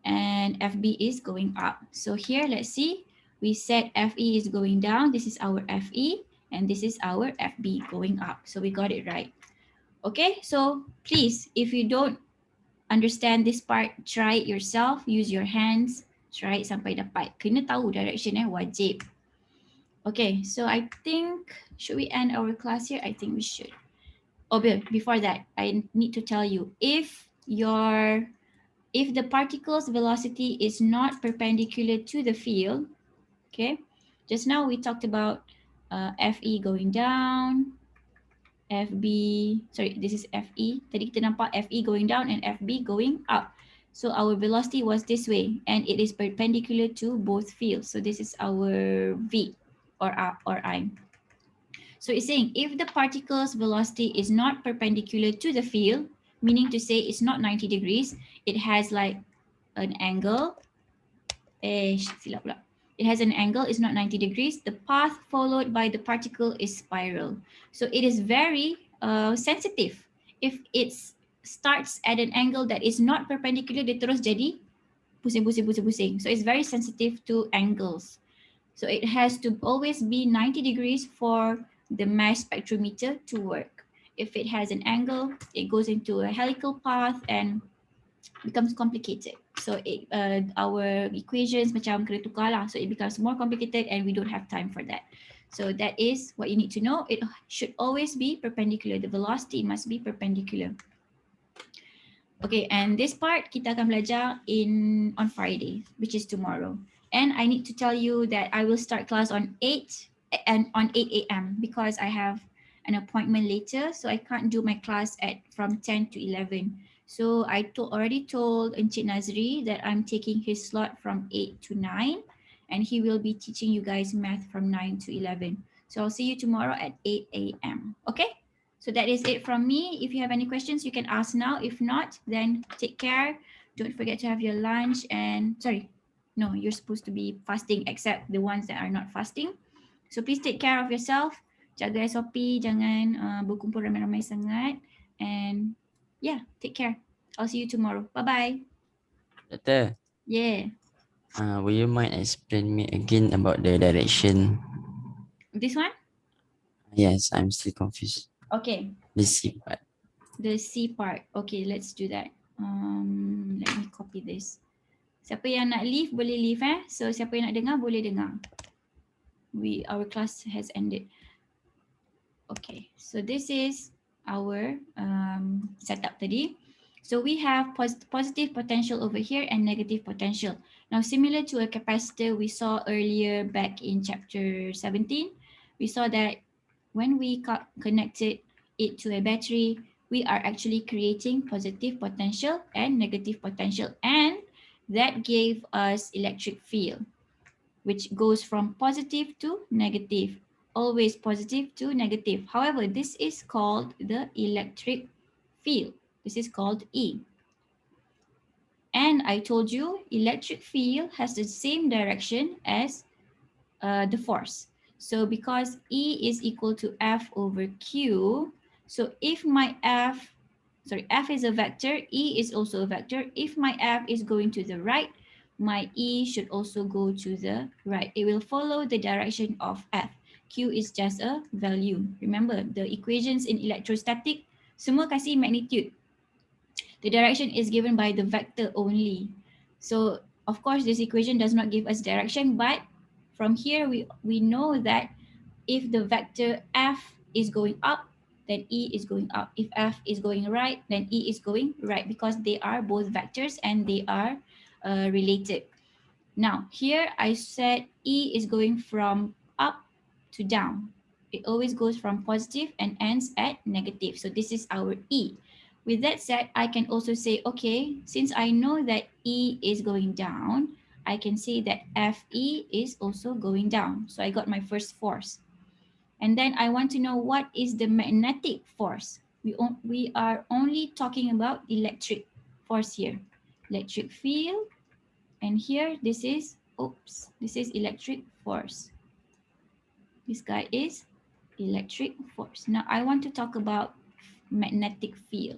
and FB is going up. So here, let's see. We said FE is going down. This is our FE and this is our FB going up. So we got it right. Okay, so please, if you don't understand this part, try it yourself. Use your hands. Try it sampai dapat. Kena tahu direction wajib. Okay, so I think, should we end our class here? I think we should. Oh, before that, I need to tell you, if the particle's velocity is not perpendicular to the field, okay, just now we talked about FE going down, this is FE. Tadi kita nampak FE going down and FB going up. So our velocity was this way and it is perpendicular to both fields. So this is our V or I. So it's saying if the particle's velocity is not perpendicular to the field, meaning to say it's not 90 degrees, it has like an angle. It has an angle, it's not 90 degrees. The path followed by the particle is spiral. So it is very sensitive. If it starts at an angle that is not perpendicular, dia terus jadi pusing. So it's very sensitive to angles. So it has to always be 90 degrees for the mass spectrometer to work. If it has an angle, it goes into a helical path and becomes complicated. So our equations macam kena tukar lah. So it becomes more complicated and we don't have time for that. So that is what you need to know. It should always be perpendicular. The velocity must be perpendicular. Okay, and this part kita akan belajar on Friday, which is tomorrow. And I need to tell you that I will start class on 8 a.m. because I have an appointment later, so I can't do my class from 10 to 11. So I already told Encik Nazri that I'm taking his slot from 8 to 9 and he will be teaching you guys math from 9 to 11. So I'll see you tomorrow at 8 a.m. Okay? So that is it from me. If you have any questions, you can ask now. If not, then take care. Don't forget to have your lunch and no, you're supposed to be fasting except the ones that are not fasting. So please take care of yourself. Jaga SOP, jangan berkumpul ramai-ramai sangat. And yeah, take care. I'll see you tomorrow. Bye-bye. Doctor, Yeah. will you mind explain me again about the direction? This one? Yes, I'm still confused. Okay. The C part. The C part. Okay, let's do that. Let me copy this. Siapa yang nak leave boleh leave So siapa yang nak dengar boleh dengar. Our class has ended. Okay, so this is our setup tadi. So we have positive potential over here and negative potential. Now similar to a capacitor we saw earlier back in chapter 17, we saw that when we connected it to a battery, we are actually creating positive potential and negative potential, and that gave us electric field, which goes from positive to negative, always positive to negative. However, this is called the electric field. This is called E. And I told you electric field has the same direction as the force. So because E is equal to F over Q, so if my F is a vector, E is also a vector. If my F is going to the right, my E should also go to the right. It will follow the direction of F. Q is just a value. Remember, the equations in electrostatic, semua kasih magnitude. The direction is given by the vector only. So of course, this equation does not give us direction, but from here, we know that if the vector F is going up, then E is going up. If F is going right, then E is going right because they are both vectors and they are related. Now here I said E is going from up to down. It always goes from positive and ends at negative. So this is our E. With that said, I can also say, okay, since I know that E is going down, I can say that FE is also going down. So I got my first force. And then I want to know what is the magnetic force. We are only talking about electric force here. Electric field. And here, this is electric force. This guy is electric force. Now I want to talk about magnetic field.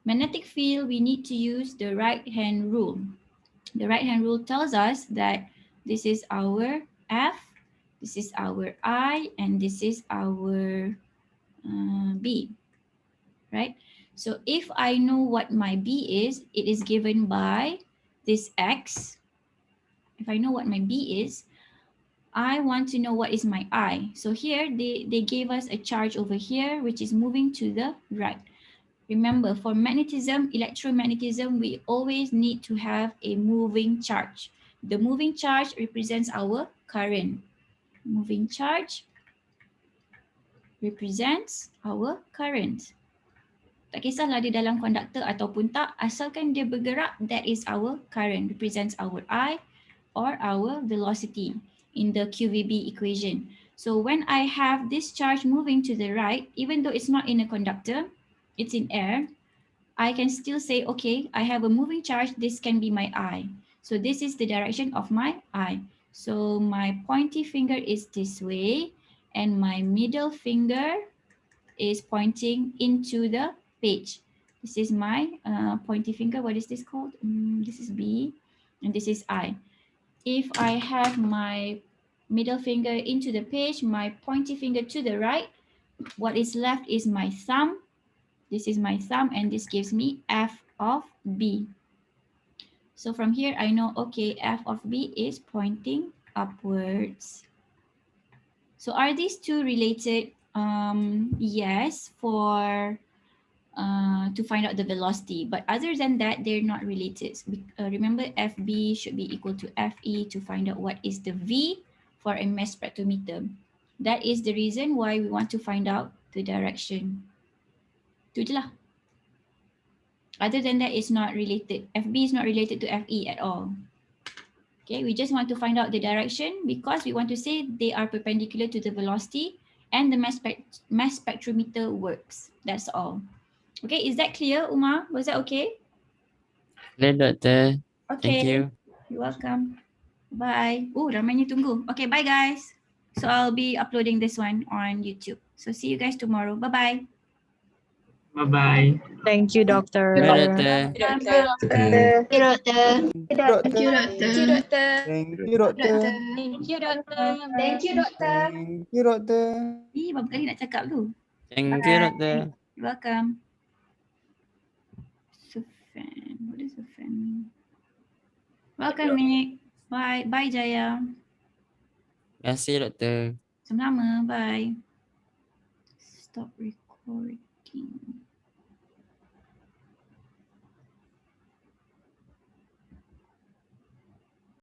Magnetic field, we need to use the right-hand rule. The right-hand rule tells us that this is our F, this is our I, and this is our B, right? So if I know what my B is, it is given by this X. If I know what my B is, I want to know what is my I. So here, they gave us a charge over here, which is moving to the right. Remember, for magnetism, electromagnetism, we always need to have a moving charge. The moving charge represents our current. Moving charge represents our current. Tak kisahlah dia dalam konduktor ataupun tak, asalkan dia bergerak, that is our current, represents our I or our velocity in the QVB equation. So when I have this charge moving to the right, even though it's not in a conductor, it's in air, I can still say, okay, I have a moving charge, this can be my I. So this is the direction of my I. So my pointy finger is this way, and my middle finger is pointing into the page. This is my pointy finger. What is this called? This is B. and this is I. If I have my middle finger into the page, my pointy finger to the right, what is left is my thumb. This is my thumb, and this gives me F of B. So from here, I know, okay, F of B is pointing upwards. So are these two related? Yes, for to find out the velocity, but other than that, they're not related. Remember, FB should be equal to FE to find out what is the V for a mass spectrometer. That is the reason why we want to find out the direction. Itu je lah. Other than that, it's not related. FB is not related to FE at all. Okay, we just want to find out the direction because we want to say they are perpendicular to the velocity and the mass spectrometer works. That's all. Okay, is that clear, Uma? Was that okay? Clear, Doctor. Okay. Thank you. You're welcome. Bye. Oh, ramainya tunggu. Okay, bye guys. So I'll be uploading this one on YouTube. So see you guys tomorrow. Bye-bye. Bye-bye. Thank you, doctor. Bye, Doctor. Thank you, doctor. Thank you, doctor. Thank you, doctor. Thank you, doctor. Thank you, doctor. Thank you, doctor. Thank you, doctor. Berapa kali nak cakap tu? Thank you, Doctor. You're welcome. Sufan. What does Sufan mean? Welcome, Nick. Bye. Bye, Jaya. Terima kasih, Doctor. Sama-sama. Bye. Stop recording.